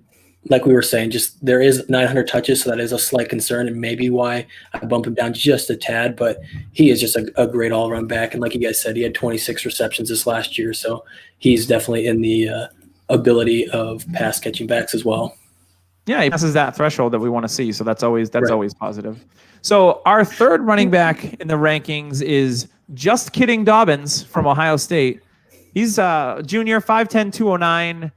like we were saying, just there is 900 touches, so that is a slight concern, and maybe why I bump him down just a tad. But he is just a great all-around back, and like you guys said, he had 26 receptions this last year, so he's definitely in the ability of pass catching backs as well. Yeah, he passes that threshold that we want to see, so that's always positive. So our third running back in the rankings is Just Kidding Dobbins from Ohio State. He's a junior, 5'10", 209.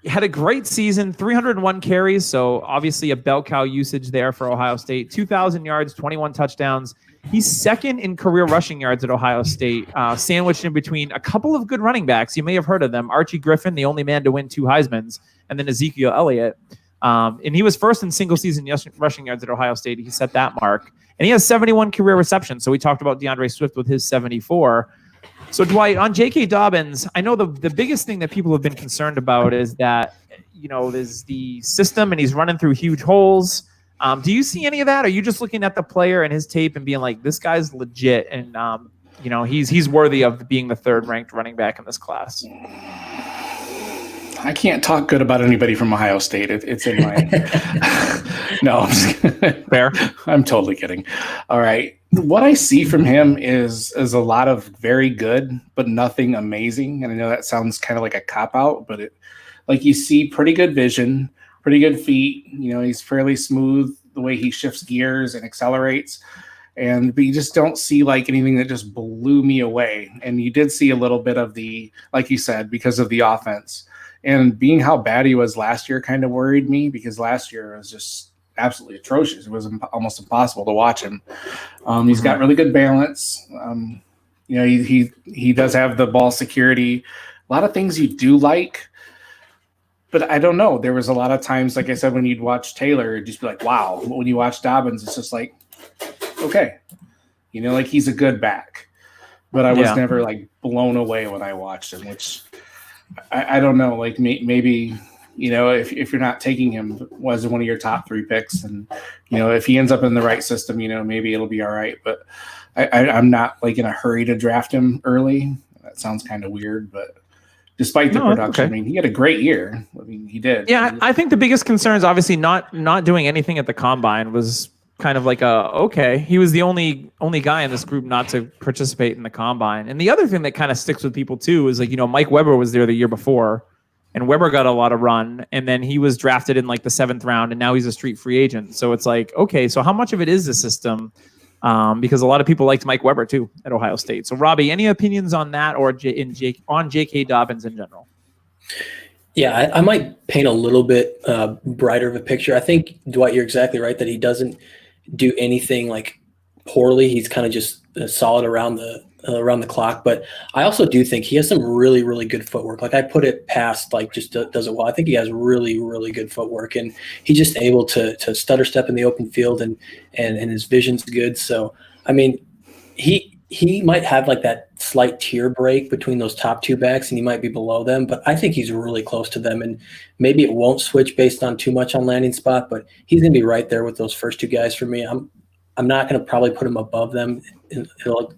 had a great season, 301 carries, so obviously a bell cow usage there for Ohio State. 2,000 yards, 21 touchdowns. He's second in career rushing yards at Ohio State, sandwiched in between a couple of good running backs. You may have heard of them. Archie Griffin, the only man to win 2 Heismans, and then Ezekiel Elliott. And he was first in single-season rushing yards at Ohio State. He set that mark. And he has 71 career receptions, so we talked about DeAndre Swift with his 74. So, Dwight, on J.K. Dobbins, I know the biggest thing that people have been concerned about is that, there's the system and he's running through huge holes. Do you see any of that? Are you just looking at the player and his tape and being like, this guy's legit and, he's worthy of being the 3rd-ranked running back in this class? I can't talk good about anybody from Ohio State. It's in my no. Fair. I'm totally kidding. All right. What I see from him is a lot of very good, but nothing amazing. And I know that sounds kind of like a cop out, but you see pretty good vision, pretty good feet. He's fairly smooth the way he shifts gears and accelerates. But you just don't see anything that just blew me away. And you did see a little bit of like you said, because of the offense. And being how bad he was last year kind of worried me, because last year was just absolutely atrocious. It was almost impossible to watch him. He's got really good balance. He does have the ball security. A lot of things you do like, but I don't know. There was a lot of times, like I said, when you'd watch Taylor, it'd just be like, wow. But when you watch Dobbins, it's just like, okay. He's a good back. But I was never blown away when I watched him, which – I don't know, maybe, if you're not taking him was one of your top 3 picks and, if he ends up in the right system, maybe it'll be all right. But I'm not in a hurry to draft him early. That sounds kind of weird, but despite the production, okay. He had a great year. He did. Yeah, I think the biggest concern is obviously not doing anything at the combine was kind of okay. He was the only guy in this group not to participate in the combine. And the other thing that kind of sticks with people too is Mike Weber was there the year before, and Weber got a lot of run, and then he was drafted in the 7th round, and now he's a street free agent. So it's okay, so how much of it is the system? Because a lot of people liked Mike Weber too at Ohio State. So Robbie, any opinions on that or on J.K. Dobbins in general? Yeah, I might paint a little bit brighter of a picture. I think, Dwight, you're exactly right that he doesn't do anything poorly. He's kind of just solid around the clock. But I also do think he has some really, really good footwork. I put it past just does it well. I think he has really, really good footwork, and he's just able to stutter step in the open field, and his vision's good. So I mean, he might have that slight tier break between those top 2 backs, and he might be below them, but I think he's really close to them. And maybe it won't switch based on too much on landing spot, but he's going to be right there with those first 2 guys for me. I'm not going to probably put him above them. It'll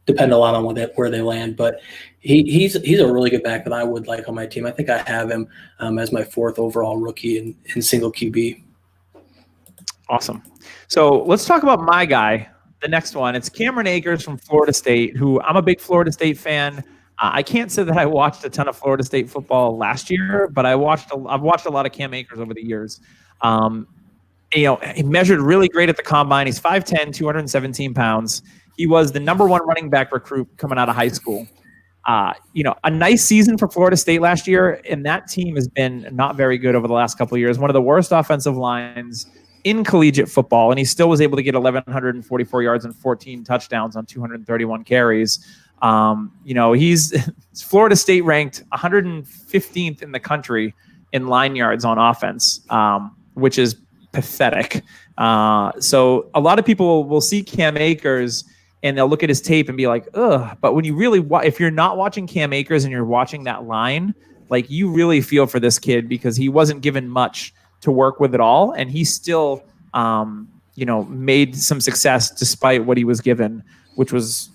depend a lot on where they land, but he's a really good back that I would like on my team. I think I have him as my 4th overall rookie in single QB. Awesome. So let's talk about my guy. The next one, it's Cameron Akers from Florida State, who I'm a big Florida State fan. I can't say that I watched a ton of Florida State football last year, but I've watched a lot of Cam Akers over the years. He measured really great at the combine. He's 5'10", 217 pounds. He was the number 1 running back recruit coming out of high school. A nice season for Florida State last year, and that team has been not very good over the last couple of years. One of the worst offensive lines in collegiate football, and he still was able to get 1,144 yards and 14 touchdowns on 231 carries. He's Florida State ranked 115th in the country in line yards on offense, which is pathetic. So a lot of people will see Cam Akers and they'll look at his tape and be like, ugh. But when you really, if you're not watching Cam Akers and you're watching that line, you really feel for this kid because he wasn't given much to work with at all, and he still, made some success despite what he was given, which was,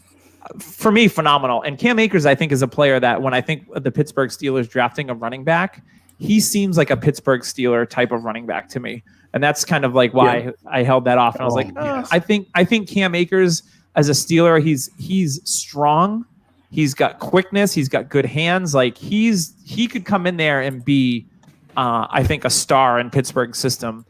for me, phenomenal. And Cam Akers, I think, is a player that when I think of the Pittsburgh Steelers drafting a running back, he seems like a Pittsburgh Steeler type of running back to me, and that's kind of why I held that off. And I was like, yes. I think Cam Akers as a Steeler, he's strong, he's got quickness, he's got good hands. He could come in there and be. I think a star in Pittsburgh's system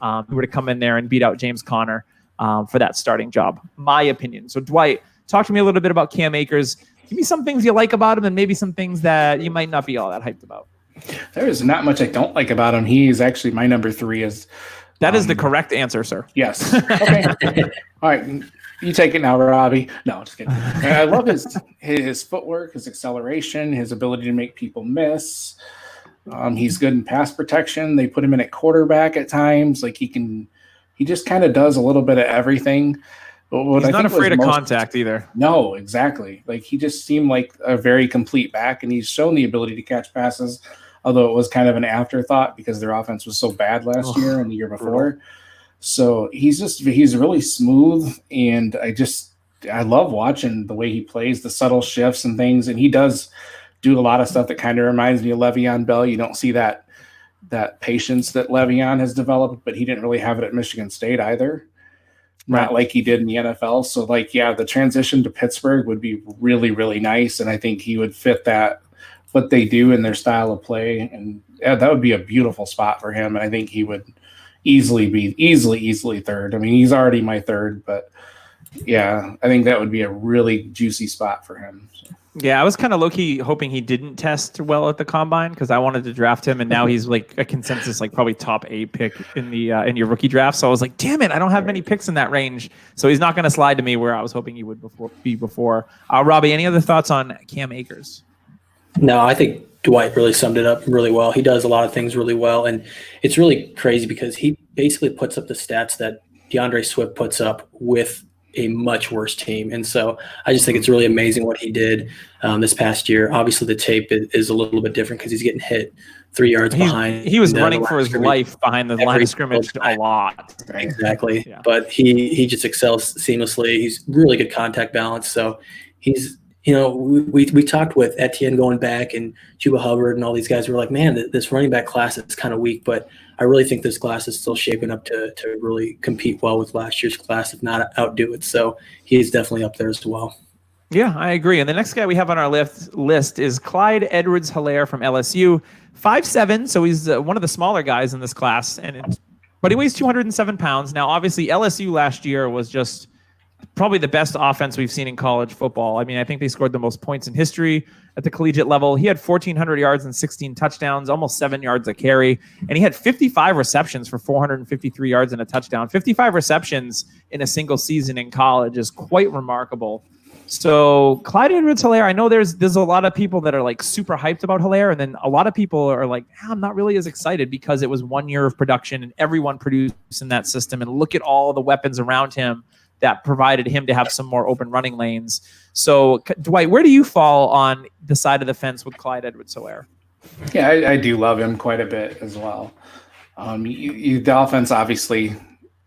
who were to come in there and beat out James Conner for that starting job, my opinion. So Dwight, talk to me a little bit about Cam Akers. Give me some things you like about him and maybe some things that you might not be all that hyped about. There is not much I don't like about him. He is actually my number 3. That is the correct answer, sir. Yes. Okay. All right. You take it now, Robbie. No, just kidding. I love his footwork, his acceleration, his ability to make people miss. He's good in pass protection. They put him in at quarterback at times. Like he just kind of does a little bit of everything. But he's not afraid of contact either. No, exactly. Like he just seemed like a very complete back, and he's shown the ability to catch passes, although it was kind of an afterthought because their offense was so bad last year and the year before. So he's really smooth, and I love watching the way he plays, the subtle shifts and things, and he does do a lot of stuff that kind of reminds me of Le'Veon Bell. You don't see that patience that Le'Veon has developed, but he didn't really have it at Michigan State either. Not like he did in the NFL. So the transition to Pittsburgh would be really, really nice. And I think he would fit what they do in their style of play. And that would be a beautiful spot for him. And I think he would easily be third. I mean, he's already my third, but yeah, I think that would be a really juicy spot for him. So. Yeah, I was kind of low-key hoping he didn't test well at the combine because I wanted to draft him, and now he's like a consensus, like probably top 8 pick in the in your rookie draft. So I was like, damn it, I don't have many picks in that range. So he's not going to slide to me where I was hoping he would be before. Robbie, any other thoughts on Cam Akers? No, I think Dwight really summed it up really well. He does a lot of things really well, and it's really crazy because he basically puts up the stats that DeAndre Swift puts up with a much worse team. And so I just think it's really amazing what he did this past year. Obviously the tape is a little bit different because he's getting hit 3 yards behind. He was running for his life behind the line of scrimmage a lot. Right? Exactly. Yeah. But he just excels seamlessly. He's really good contact balance. So he's, we talked with Etienne going back and Chuba Hubbard and all these guys. We were like, man, this running back class is kind of weak, but I really think this class is still shaping up to really compete well with last year's class, if not outdo it. So he's definitely up there as well. Yeah, I agree. And the next guy we have on our list is Clyde Edwards-Helaire from LSU, 5'7", so he's one of the smaller guys in this class, but he weighs 207 pounds. Now, obviously, LSU last year was just probably the best offense we've seen in college football. I mean, I think they scored the most points in history at the collegiate level. He had 1,400 yards and 16 touchdowns, almost 7 yards a carry. And he had 55 receptions for 453 yards and a touchdown. 55 receptions in a single season in college is quite remarkable. So Clyde Edwards-Helaire, I know there's a lot of people that are like super hyped about Helaire, and then a lot of people are like, I'm not really as excited because it was 1 year of production and everyone produced in that system. And look at all the weapons around him that provided him to have some more open running lanes. So, Dwight, where do you fall on the side of the fence with Clyde Edwards-Helaire? Yeah, I do love him quite a bit as well. The offense obviously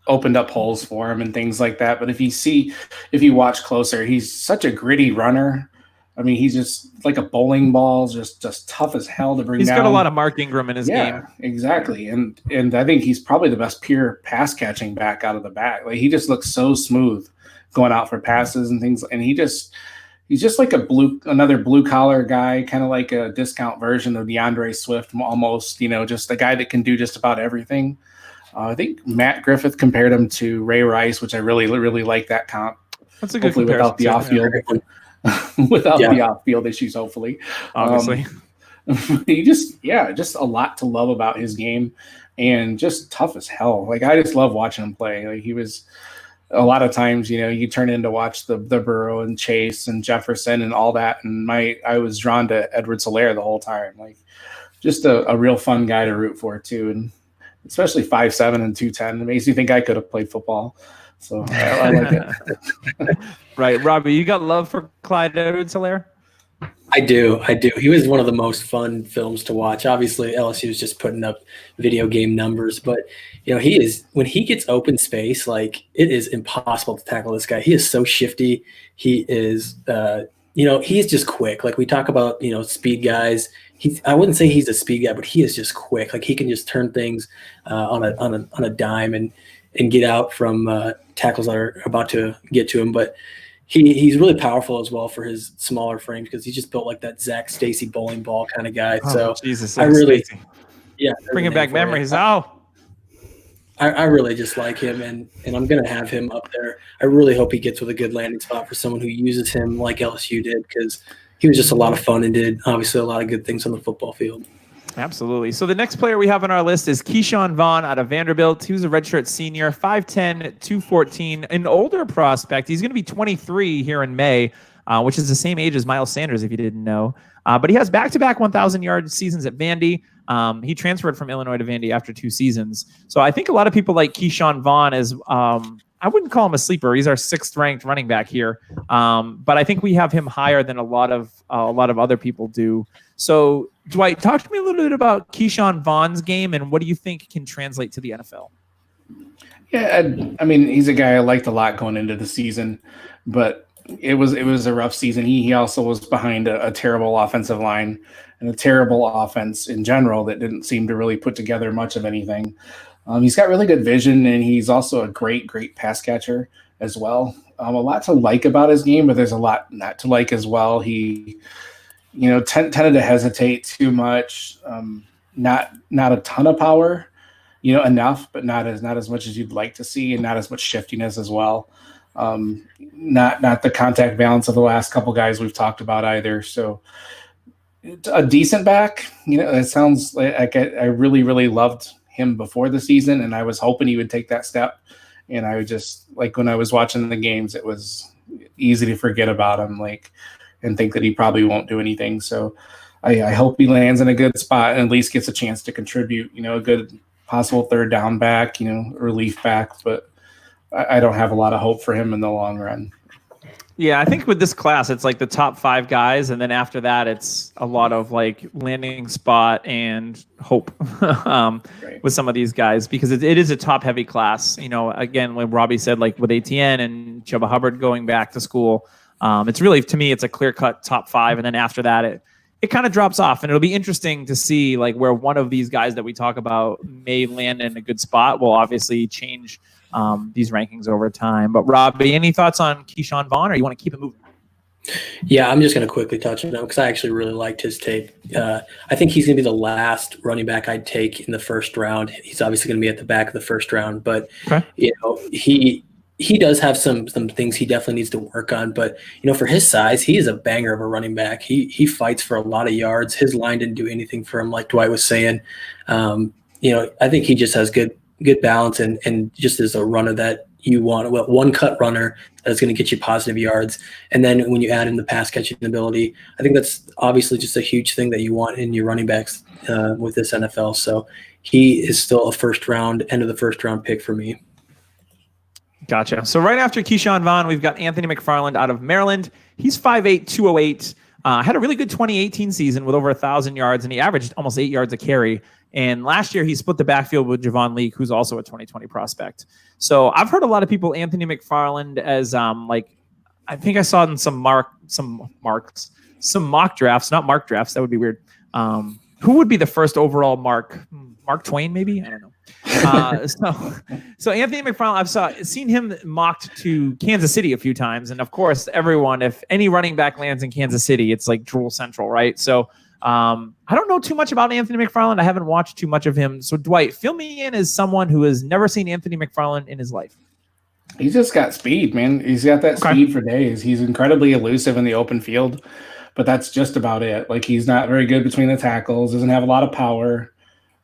opened up holes for him and things like that. But if you watch closer, he's such a gritty runner. I mean, he's just like a bowling ball, just tough as hell to bring down. He's got a lot of Mark Ingram in his game. Yeah, exactly. And I think he's probably the best pure pass catching back out of the back. Like he just looks so smooth going out for passes and things. And he's just like another blue collar guy, kind of like a discount version of DeAndre Swift, almost, just a guy that can do just about everything. I think Matt Griffith compared him to Ray Rice, which I really, really like that comp. That's a good comparison. Without the off-field. The off-field issues, hopefully. Obviously. Just a lot to love about his game and just tough as hell. Like, I just love watching him play. Like, he was a lot of times, you turn in to watch the Burrow and Chase and Jefferson and all that. And I was drawn to Edwards-Helaire the whole time. Like, just a real fun guy to root for, too. And especially 5'7" and 210. It makes me think I could have played football. So I like it. Right. Robbie, you got love for Clyde Edwards-Helaire? I do. He was one of the most fun films to watch. Obviously, LSU is just putting up video game numbers, but he is, when he gets open space, like, it is impossible to tackle this guy. He is so shifty. He is, he's just quick. Like, we talk about, speed guys. I wouldn't say he's a speed guy, but he is just quick. Like, he can just turn things on a dime and get out from tackles that are about to get to him. But he's really powerful as well for his smaller frame because he's just built like that Zach Stacy bowling ball kind of guy. So Jesus, I really, bringing back memories. I really just like him, and I'm going to have him up there. I really hope he gets with a good landing spot for someone who uses him like LSU did, because he was just a lot of fun and did obviously a lot of good things on the football field. Absolutely. So the next player we have on our list is Keyshawn Vaughn out of Vanderbilt. He was a redshirt senior, 5'10", 214, an older prospect. He's going to be 23 here in May, which is the same age as Miles Sanders, if you didn't know. But he has back-to-back 1,000-yard seasons at Vandy. He transferred from Illinois to Vandy after 2 seasons. So I think a lot of people like Keyshawn Vaughn as I wouldn't call him a sleeper. He's our 6th-ranked running back here, but I think we have him higher than a lot of other people do. So, Dwight, talk to me a little bit about Keyshawn Vaughn's game and what do you think can translate to the NFL? Yeah, I mean, he's a guy I liked a lot going into the season, but it was a rough season. He also was behind a terrible offensive line and a terrible offense in general that didn't seem to really put together much of anything. He's got really good vision, and he's also a great pass catcher as well. A lot to like about his game, but there's a lot not to like as well. He, tended to hesitate too much. Not a ton of power, enough, but not as much as you'd like to see, and not as much shiftiness as well. Not the contact balance of the last couple guys we've talked about either. So a decent back, it sounds like I really, really loved him before the season, and I was hoping he would take that step. And I would just, like, when I was watching the games, it was easy to forget about him, and think that he probably won't do anything. So I hope he lands in a good spot and at least gets a chance to contribute, a good possible third down back, relief back, but I don't have a lot of hope for him in the long run. Yeah, I think with this class, it's like the top 5 guys, and then after that, it's a lot of like landing spot and hope Right. with some of these guys, because it is a top-heavy class. Again, when Robbie said, like with ATN and Chuba Hubbard going back to school, it's really, to me, it's a clear-cut top 5, and then after that, it kind of drops off, and it'll be interesting to see like where one of these guys that we talk about may land in a good spot. Will obviously change these rankings over time. But Robbie, any thoughts on Keyshawn Vaughn, or you want to keep it moving? Yeah, I'm just going to quickly touch on him because I actually really liked his tape. I think he's going to be the last running back I'd take in the first round. He's obviously going to be at the back of the first round, but he does have some things he definitely needs to work on. But for his size, he is a banger of a running back. He fights for a lot of yards. His line didn't do anything for him, like Dwight was saying. I think he just has good balance and just is a runner that you want. Well, one cut runner that's going to get you positive yards. And then when you add in the pass catching ability, I think that's obviously just a huge thing that you want in your running backs with this NFL. So he is still a end of the first round pick for me. Gotcha. So right after Keyshawn Vaughn, we've got Anthony McFarland out of Maryland. He's 5'8", 208. Had a really good 2018 season with over 1,000 yards, and he averaged almost 8 yards a carry. And last year, he split the backfield with Javon Leake, who's also a 2020 prospect. So I've heard a lot of people Anthony McFarland as I think I saw in some mock drafts, not mark drafts. That would be weird. Who would be the first overall Mark Twain, maybe? I don't know. So Anthony McFarland, I've seen him mocked to Kansas City a few times. And of course, if any running back lands in Kansas City, it's like drool central, right? So I don't know too much about Anthony McFarland. I haven't watched too much of him. So Dwight, fill me in as someone who has never seen Anthony McFarland in his life. He's just got speed, man. He's got that speed for days. He's incredibly elusive in the open field, but that's just about it. Like, he's not very good between the tackles, doesn't have a lot of power,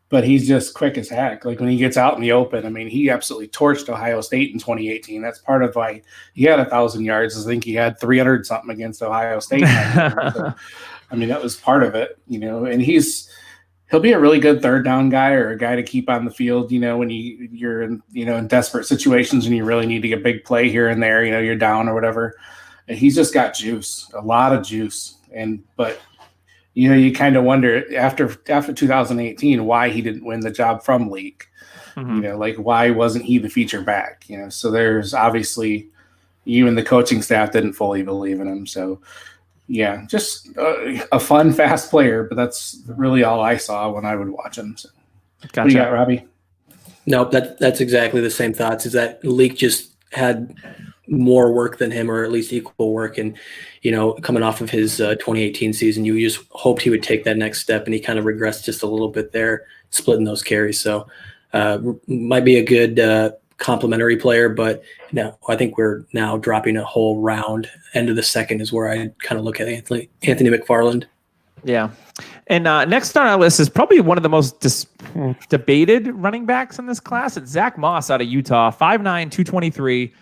but he's just quick as heck. Like, when he gets out in the open, I mean, he absolutely torched Ohio State in 2018. That's part of why he had 1,000 yards. I think he had 300 something against Ohio State. So, I mean, that was part of it, and he'll be a really good third down guy, or a guy to keep on the field, when you're in, in desperate situations and you really need to get a big play here and there, you're down or whatever. And he's just got juice, a lot of juice. But you kind of wonder after 2018 why he didn't win the job from Leake. Mm-hmm. Why wasn't he the feature back? So there's obviously even the coaching staff didn't fully believe in him. So yeah, just a fun, fast player, but that's really all I saw when I would watch him. So. Gotcha. What do you got, Robbie? No, that's exactly the same thoughts. Is that Leake just had more work than him, or at least equal work, and coming off of his 2018 season, you just hoped he would take that next step, and he kind of regressed just a little bit there, splitting those carries. So might be a good complementary player, but I think we're now dropping a whole round. End of the second is where I kind of look at Anthony McFarland. Yeah. And next on our list is probably one of the most debated running backs in this class. It's Zach Moss out of Utah, 5'9", 223.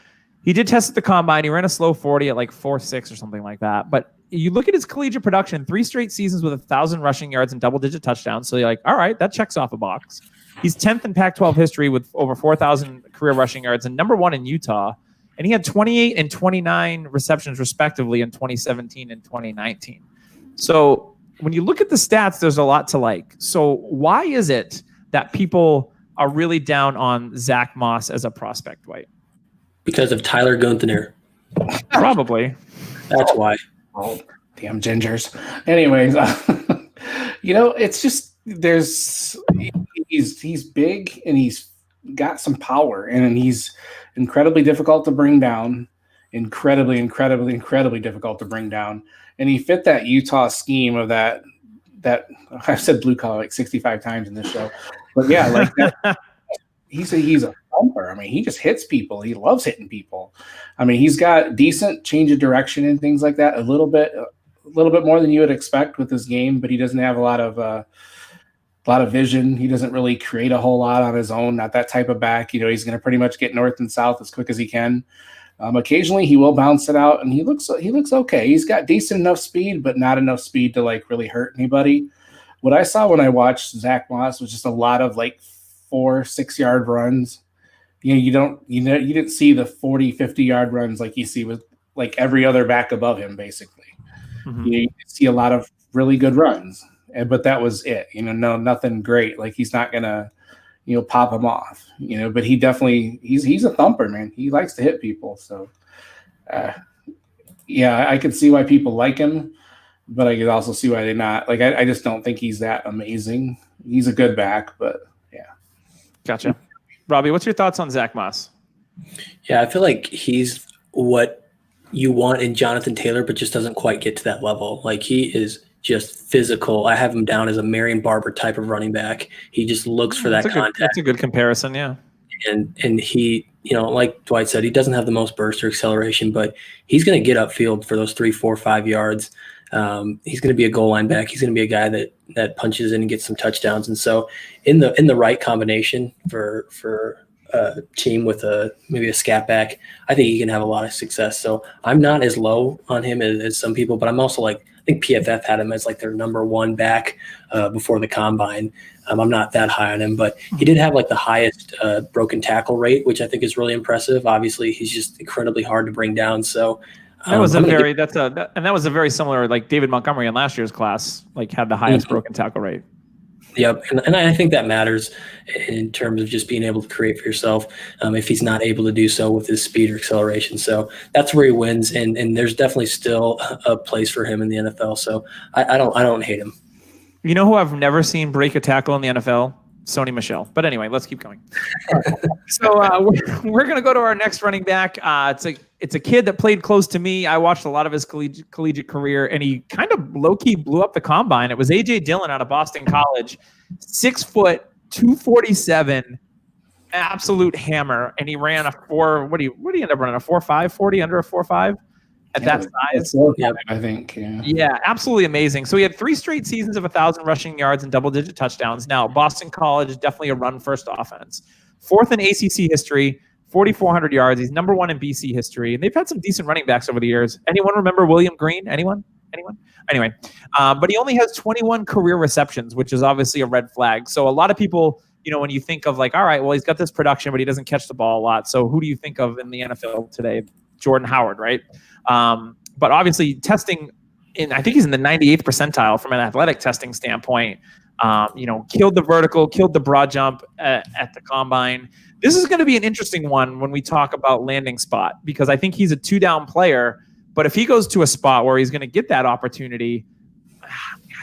He did test at the combine. He ran a slow 40 at like 4.6 or something like that. But you look at his collegiate production, 3 straight seasons with 1,000 rushing yards and double-digit touchdowns. So you're like, all right, that checks off a box. He's 10th in Pac-12 history with over 4,000 career rushing yards and number 1 in Utah. And he had 28 and 29 receptions respectively in 2017 and 2019. So when you look at the stats, there's a lot to like. So why is it that people are really down on Zach Moss as a prospect, Dwight? Because of Tyler Gunther. Probably. That's why. Oh, damn gingers. Anyways, it's just he's big and he's got some power and he's incredibly difficult to bring down. Incredibly difficult to bring down. And he fit that Utah scheme of that I've said blue collar like 65 times in this show. But yeah, like that, he's a thumper. I mean, he just hits people. He loves hitting people. I mean, he's got decent change of direction and things like that. A little bit more than you would expect with his game, but he doesn't have a lot of vision. He doesn't really create a whole lot on his own. Not that type of back. He's going to pretty much get north and south as quick as he can. Occasionally he will bounce it out and he looks okay. He's got decent enough speed, but not enough speed to like really hurt anybody. What I saw when I watched Zach Moss was just a lot of like 4-6 yard runs. You didn't see the 40-50 yard runs like you see with like every other back above him, basically. Mm-hmm. You see a lot of really good runs, but that was it. Nothing great. Like he's not gonna pop him off, but he definitely, he's a thumper, man. He likes to hit people. So, I can see why people like him, but I can also see why they're not. Like, I just don't think he's that amazing. He's a good back, but yeah. Gotcha. Robbie, what's your thoughts on Zach Moss? Yeah, I feel like he's what you want in Jonathan Taylor, but just doesn't quite get to that level. Like he is just physical. I have him down as a Marion Barber type of running back. He just looks for that contact. That's a good comparison, yeah. And he, like Dwight said, he doesn't have the most burst or acceleration, but he's going to get upfield for those 3, 4, 5 yards. He's going to be a goal line back. He's going to be a guy that punches in and gets some touchdowns. And so in the right combination for a team with maybe a scat back, I think he can have a lot of success. So I'm not as low on him as some people, but I'm also like, I think PFF had him as like their number 1 back before the combine. I'm not that high on him, but he did have like the highest broken tackle rate, which I think is really impressive. Obviously, he's just incredibly hard to bring down. So that was that was a very similar, like David Montgomery in last year's class, like had the highest broken tackle rate. Yep, and I think that matters in terms of just being able to create for yourself if he's not able to do so with his speed or acceleration. So that's where he wins, and there's definitely still a place for him in the NFL. So I don't hate him. You know who I've never seen break a tackle in the NFL? Sony Michel. But anyway, let's keep going. So we're going to go to our next running back. It's a kid that played close to me. I watched a lot of his collegiate career, and he kind of low-key blew up the combine. It was A.J. Dillon out of Boston College, 6 foot, 247, absolute hammer. And he ran a 4. What do you end up running? A 4.5, 40 under a 4.5 at that size? Yeah, I think. Yeah, absolutely amazing. So he had 3 straight seasons of 1,000 rushing yards and double-digit touchdowns. Now, Boston College is definitely a run-first offense. 4th in ACC history, 4,400 yards. He's number 1 in BC history. And they've had some decent running backs over the years. Anyone remember William Green? Anyone? Anyway, but he only has 21 career receptions, which is obviously a red flag. So a lot of people, when you think of like, all right, well, he's got this production, but he doesn't catch the ball a lot. So who do you think of in the NFL today? Jordan Howard, right? But obviously testing I think he's in the 98th percentile from an athletic testing standpoint. Killed the vertical, killed the broad jump at the combine. This is going to be an interesting one when we talk about landing spot, because I think he's a 2-down player. But if he goes to a spot where he's going to get that opportunity,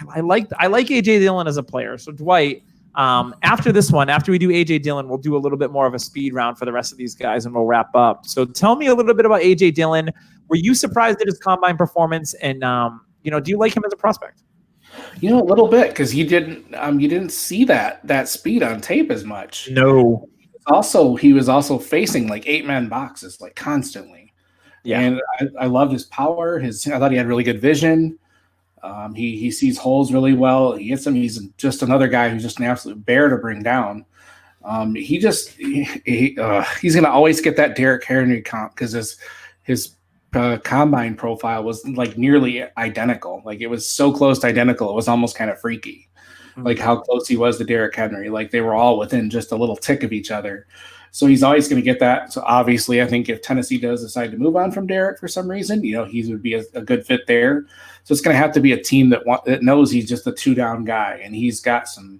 I like A.J. Dillon as a player. So Dwight, after this one, after we do A.J. Dillon, we'll do a little bit more of a speed round for the rest of these guys, and we'll wrap up. So tell me a little bit about A.J. Dillon. Were you surprised at his combine performance? And do you like him as a prospect? A little bit, because you didn't see that speed on tape as much. No. He was also facing like 8-man boxes like constantly. Yeah. And I loved his power. I thought he had really good vision. He sees holes really well. He hits them. He's just another guy who's just an absolute bear to bring down. He's going to always get that Derrick Henry comp because his combine profile was like nearly identical. Like it was so close to identical. It was almost kind of freaky, like how close he was to Derrick Henry. Like they were all within just a little tick of each other. So he's always going to get that. So obviously, I think if Tennessee does decide to move on from Derrick for some reason, he would be a good fit there. So it's going to have to be a team that knows he's just a 2-down guy and he's got some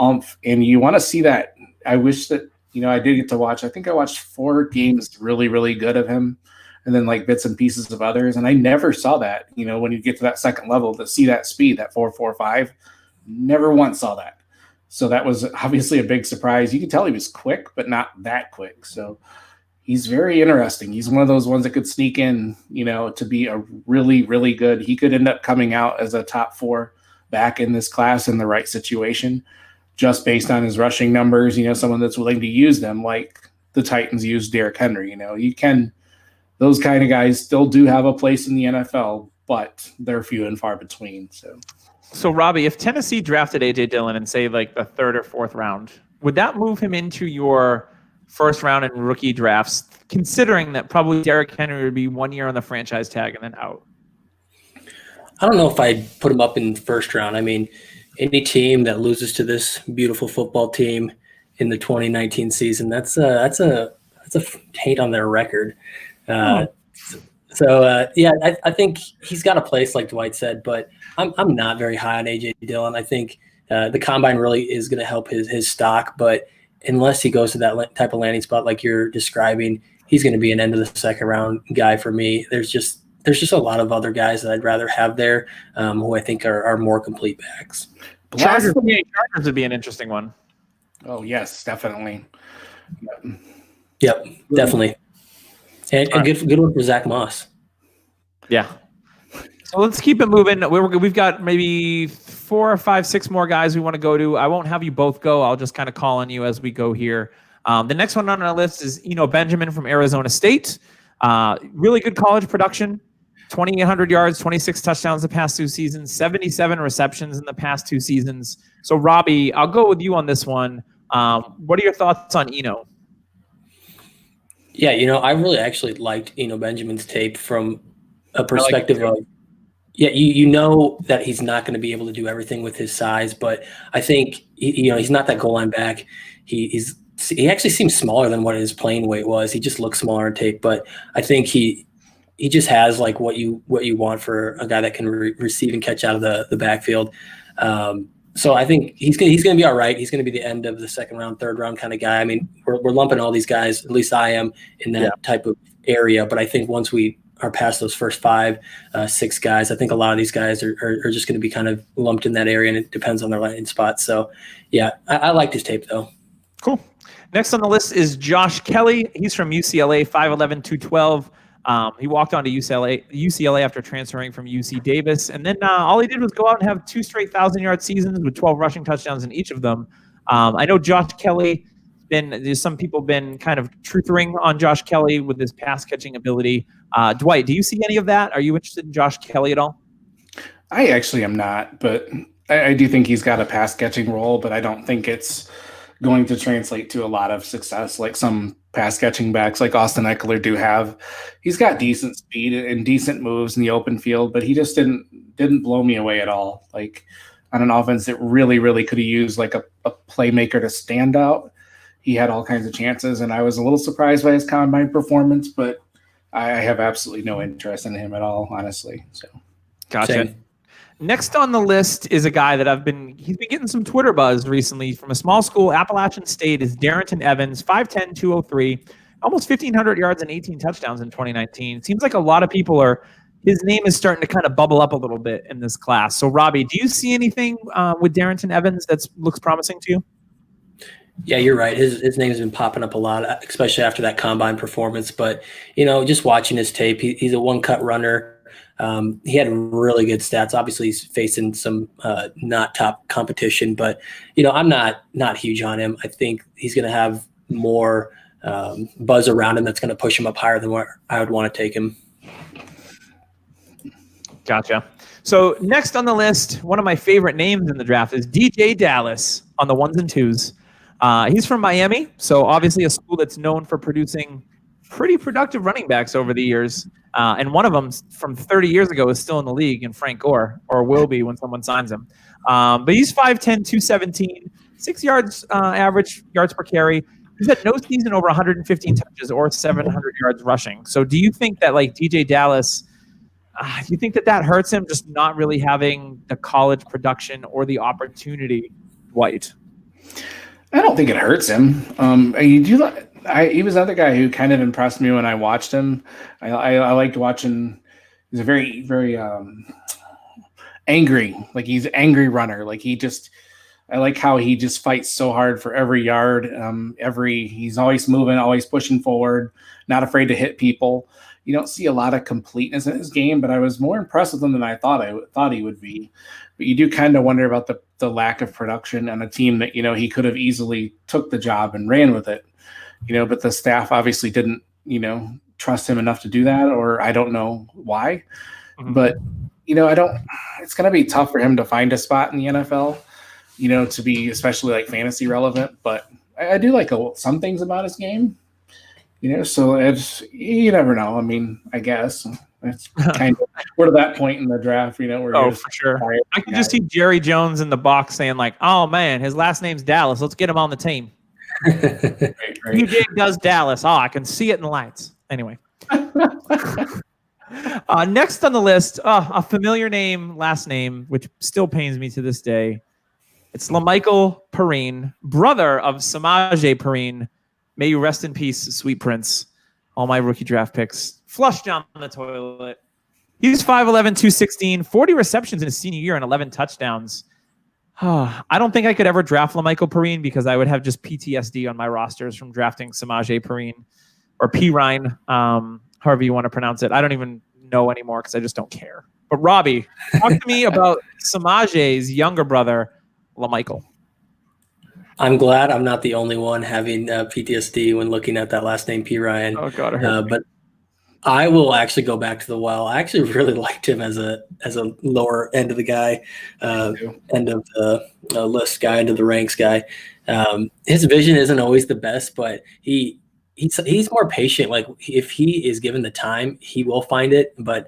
oomph. And you want to see that. I wish that I did get to watch. I think I watched 4 games really, really good of him, and then like bits and pieces of others. And I never saw that. When you get to that second level to see that speed, that 4.45, never once saw that. So that was obviously a big surprise. You could tell he was quick, but not that quick. So he's very interesting. He's one of those ones that could sneak in, to be a really, really good. He could end up coming out as a top 4 back in this class in the right situation, just based on his rushing numbers. Someone that's willing to use them like the Titans used Derrick Henry. Those kind of guys still do have a place in the NFL, but they're few and far between. So, Robbie, if Tennessee drafted A.J. Dillon in, say, like the 3rd or 4th round, would that move him into your first round and rookie drafts, considering that probably Derrick Henry would be 1 year on the franchise tag and then out? I don't know if I'd put him up in the first round. I mean, any team that loses to this beautiful football team in the 2019 season, that's a taint on their record. I think he's got a place, like Dwight said, but I'm not very high on A.J. Dillon. I think the combine really is going to help his stock, but unless he goes to that type of landing spot like you're describing, he's going to be an end of the second round guy for me. There's just a lot of other guys that I'd rather have there who I think are more complete backs. Chargers would be an interesting one. Oh, yes, definitely. Yep, definitely. And a good one for Zach Moss. Yeah. So let's keep it moving. We've got maybe 4 or 5, 6 more guys we want to go to. I won't have you both go. I'll just kind of call on you as we go here. The next one on our list is Benjamin from Arizona State. Really good college production. 2,800 yards, 26 touchdowns the past 2 seasons, 77 receptions in the past 2 seasons. So, Robbie, I'll go with you on this one. What are your thoughts on Eno? Yeah, I really actually liked Benjamin's tape from a perspective of, you know that he's not going to be able to do everything with his size, but I think he's not that goal line back. He actually seems smaller than what his playing weight was. He just looks smaller in tape, but I think he just has like what you want for a guy that can receive and catch out of the backfield. So I think he's going to be all right. He's going to be the end of the second round, third round kind of guy. I mean, we're lumping all these guys, at least I am, in that type of area. But I think once we are past those first 5, 6 guys, I think a lot of these guys are just going to be kind of lumped in that area, and it depends on their landing spot. So, yeah, I liked his tape, though. Cool. Next on the list is Josh Kelly. He's from UCLA, 5'11", 212. He walked on to UCLA after transferring from UC Davis. And then all he did was go out and have 2 straight 1,000-yard seasons with 12 rushing touchdowns in each of them. I know Josh Kelly, there's some people been kind of truthering on Josh Kelly with his pass-catching ability. Dwight, do you see any of that? Are you interested in Josh Kelly at all? I actually am not, but I do think he's got a pass-catching role, but I don't think it's going to translate to a lot of success like some pass catching backs like Austin Eckler do have. He's got decent speed and decent moves in the open field, but he just didn't blow me away at all. Like on an offense that really, really could have used like a playmaker to stand out. He had all kinds of chances, and I was a little surprised by his combine performance, but I have absolutely no interest in him at all, honestly. So, gotcha. Same. Next on the list is a guy that he's been getting some Twitter buzz recently from a small school, Appalachian State, is Darrington Evans, 5'10", 203, almost 1,500 yards and 18 touchdowns in 2019. Seems like a lot of people his name is starting to kind of bubble up a little bit in this class. So, Robbie, do you see anything with Darrington Evans that looks promising to you? Yeah, you're right. His name has been popping up a lot, especially after that combine performance. But, just watching his tape, he's a one-cut runner. He had really good stats. Obviously, he's facing some not top competition, but I'm not huge on him. I think he's going to have more buzz around him that's going to push him up higher than where I would want to take him. Gotcha. So next on the list, one of my favorite names in the draft is DJ Dallas on the 1s and 2s. He's from Miami, so obviously a school that's known for producing pretty productive running backs over the years. And one of them from 30 years ago is still in the league, and Frank Gore, or will be when someone signs him. But he's 5'10", 217, 6 yards average yards per carry. He's had no season over 115 touches or 700 yards rushing. So do you think that like DJ Dallas, do you think that hurts him just not really having the college production or the opportunity, Dwight? I don't think it hurts him. He was another guy who kind of impressed me when I watched him. I liked watching. He's a very, very angry. Like he's an angry runner. Like I like how he just fights so hard for every yard. He's always moving, always pushing forward, not afraid to hit people. You don't see a lot of completeness in his game, but I was more impressed with him than I thought he would be. But you do kind of wonder about the lack of production on a team that, he could have easily took the job and ran with it. But the staff obviously didn't, trust him enough to do that, or I don't know why. Mm-hmm. But, it's going to be tough for him to find a spot in the NFL, to be especially like fantasy relevant. But I do like some things about his game, so you never know. I mean, I guess it's kind of we're to that point in the draft, where for sure. I can just see Jerry Jones in the box saying like, oh man, his last name's Dallas. Let's get him on the team. Right. DJ does Dallas. Oh, I can see it in the lights. Anyway. Next on the list, a familiar name, last name, which still pains me to this day. It's LaMichael Perine, brother of Samaje Perine. May you rest in peace, sweet prince. All my rookie draft picks flushed down the toilet. He's 5'11", 216, 40 receptions in his senior year and 11 touchdowns. I don't think I could ever draft LaMichael Perine because I would have just PTSD on my rosters from drafting Samaje Perine or Perine, however you want to pronounce it. I don't even know anymore because I just don't care. But Robby, talk to me about Samaje's younger brother, LaMichael. I'm glad I'm not the only one having PTSD when looking at that last name, Perine. Oh God, it hurt me. But I will actually go back to the well. I actually really liked him as a lower end of the guy, end of the list guy, end of the ranks guy. His vision isn't always the best, but he's more patient. Like if he is given the time, he will find it. But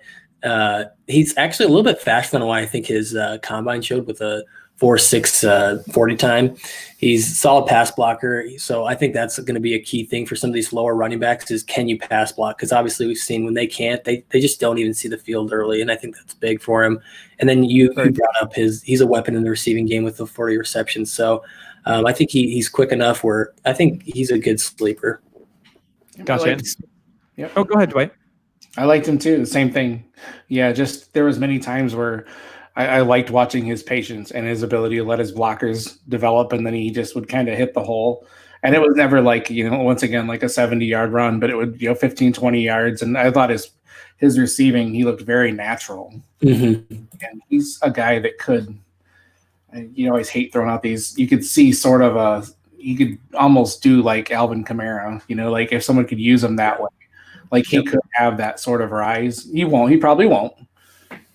he's actually a little bit faster than what I think his combine showed with a 4.6 40 time. He's a solid pass blocker. So I think that's going to be a key thing for some of these lower running backs is can you pass block? Because obviously we've seen when they can't, they just don't even see the field early. And I think that's big for him. And then you brought up he's a weapon in the receiving game with the 40 receptions. So I think he's quick enough where I think he's a good sleeper. Gotcha. Yep. Oh, go ahead, Dwight. I liked him too. The same thing. Yeah, just there was many times where I liked watching his patience and his ability to let his blockers develop, and then he just would kind of hit the hole. And it was never like, once again, like a 70-yard run, but it would, 15, 20 yards. And I thought his receiving, he looked very natural. Mm-hmm. And he's a guy that could, you always hate throwing out these, you could see sort of he could almost do like Alvin Kamara, like if someone could use him that way, like he could have that sort of rise. He probably won't.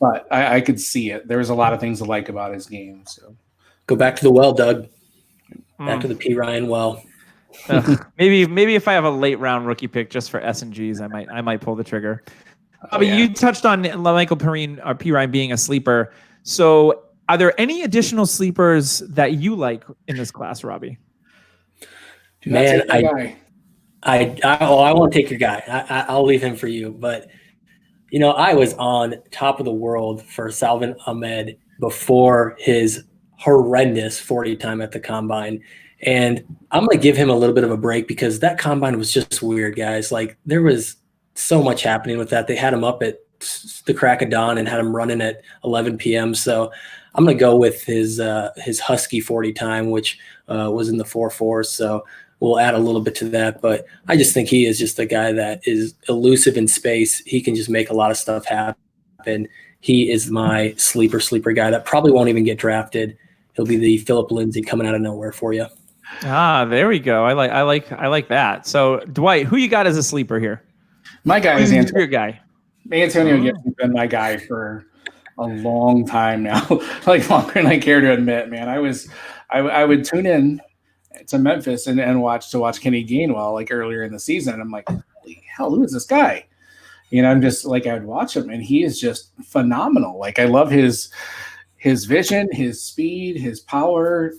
But I could see it. There's a lot of things to like about his game. So go back to the well, Doug. Back to the Perine well. Maybe if I have a late round rookie pick just for S&Gs, I might pull the trigger. But you touched on LaMichael Perine being a sleeper. So are there any additional sleepers that you like in this class, Robby? Man, I won't take your guy. I'll leave him for you. But I was on top of the world for Salvin Ahmed before his horrendous 40 time at the combine. And I'm going to give him a little bit of a break because that combine was just weird, guys. Like there was so much happening with that. They had him up at the crack of dawn and had him running at 11 p.m. So I'm going to go with his Husky 40 time, which was in the 4.4. So we'll add a little bit to that, but I just think he is just a guy that is elusive in space. He can just make a lot of stuff happen. He is my sleeper guy that probably won't even get drafted. He'll be the Phillip Lindsay coming out of nowhere for you. There we go. I like that. So Dwight, who you got as a sleeper here? My guy is your guy. Antonio Gibson's been my guy for a long time now, like longer than I care to admit, man. I would tune in to Memphis and watch Kenny Gainwell like earlier in the season. And I'm like, holy hell, who is this guy? I'm just like, I'd watch him and he is just phenomenal. Like I love his vision, his speed, his power.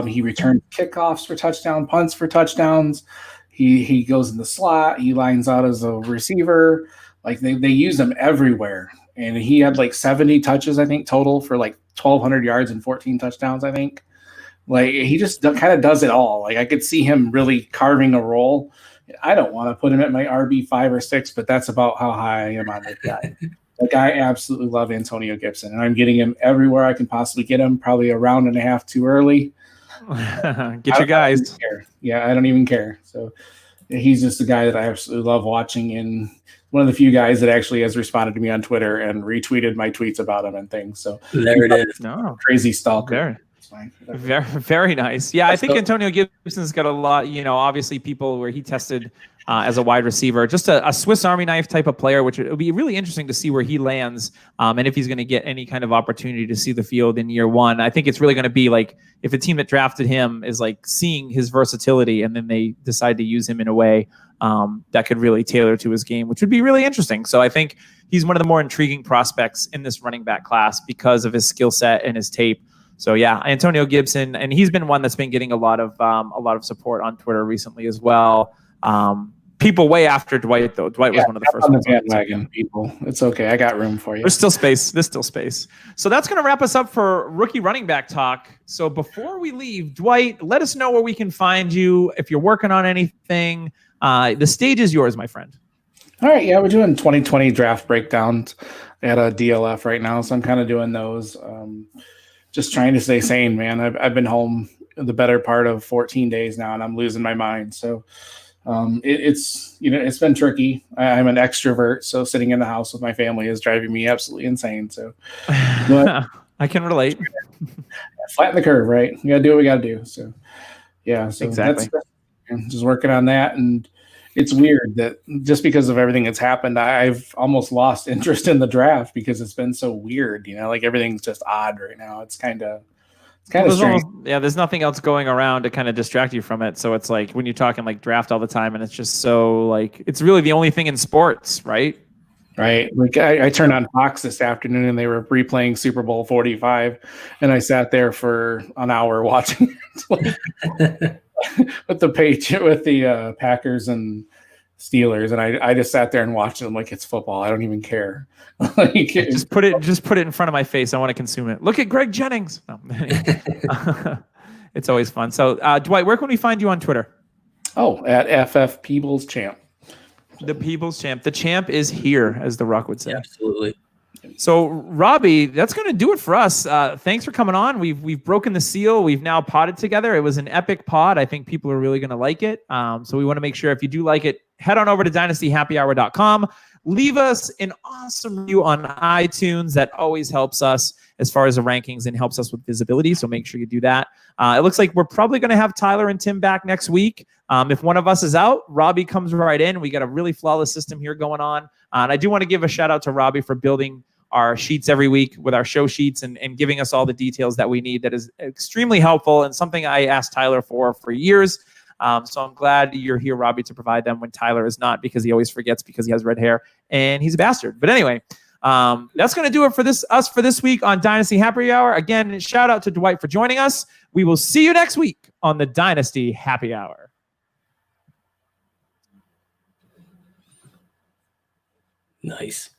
He returns kickoffs for touchdown, punts for touchdowns. He goes in the slot. He lines out as a receiver. Like they use him everywhere. And he had like 70 touches, I think, total for like 1,200 yards and 14 touchdowns, I think. Like he just kind of does it all. Like I could see him really carving a role. I don't want to put him at my RB 5 or 6, but that's about how high I am on this guy. Like I absolutely love Antonio Gibson, and I'm getting him everywhere I can possibly get him. Probably a round and a half too early. Get your guys. I don't even care. So he's just a guy that I absolutely love watching, and one of the few guys that actually has responded to me on Twitter and retweeted my tweets about him and things. So there it is. No, crazy stalker. Very, very nice. Yeah, I think Antonio Gibson's got a lot, obviously people where he tested as a wide receiver, just a Swiss Army knife type of player, which it'll be really interesting to see where he lands and if he's going to get any kind of opportunity to see the field in year one. I think it's really going to be like if a team that drafted him is like seeing his versatility and then they decide to use him in a way that could really tailor to his game, which would be really interesting. So I think he's one of the more intriguing prospects in this running back class because of his skill set and his tape. So yeah, Antonio Gibson, and he's been one that's been getting a lot of support on Twitter recently as well. People way after Dwight though. Dwight was one of the first ones. Bandwagon people. It's okay. I got room for you. There's still space. So that's going to wrap us up for rookie running back talk. So before we leave, Dwight, let us know where we can find you if you're working on anything. The stage is yours, my friend. All right. Yeah, we're doing 2020 draft breakdowns at a DLF right now, so I'm kind of doing those. Just trying to stay sane, man. I've been home the better part of 14 days now, and I'm losing my mind. So it's been tricky. I'm an extrovert, so sitting in the house with my family is driving me absolutely insane. So, but I can relate. Flatten the curve, right? We got to do what we got to do. So, yeah. So exactly. That's just working on that, and it's weird that just because of everything that's happened, I've almost lost interest in the draft because it's been so weird. Like everything's just odd right now. It's kind of strange. There's nothing else going around to kind of distract you from it. So it's like when you're talking like draft all the time, and it's just so like it's really the only thing in sports, right? Right. Like I turned on Fox this afternoon and they were replaying Super Bowl 45, and I sat there for an hour watching it. with the Packers and Steelers, and I just sat there and watched them like it's football. I don't even care. Just put it in front of my face. I want to consume it. Look at Greg Jennings. No. It's always fun. So Dwight, where can we find you on Twitter? Oh, at FF Peebles Champ. The Peebles Champ. The champ is here, as The Rock would say. Yeah, absolutely. So, Robby, that's going to do it for us. Thanks for coming on. We've broken the seal. We've now podded together. It was an epic pod. I think people are really going to like it. So we want to make sure if you do like it, head on over to dynastyhappyhour.com. Leave us an awesome review on iTunes. That always helps us as far as the rankings and helps us with visibility. So make sure you do that. It looks like we're probably going to have Tyler and Tim back next week. If one of us is out, Robby comes right in. We got a really flawless system here going on. And I do want to give a shout out to Robby for building our sheets every week with our show sheets and giving us all the details that we need. That is extremely helpful and something I asked Tyler for years. So I'm glad you're here, Robby, to provide them when Tyler is not, because he always forgets because he has red hair and he's a bastard. But anyway, that's going to do it for this week on Dynasty Happy Hour. Again, shout out to Dwight for joining us. We will see you next week on the Dynasty Happy Hour. Nice.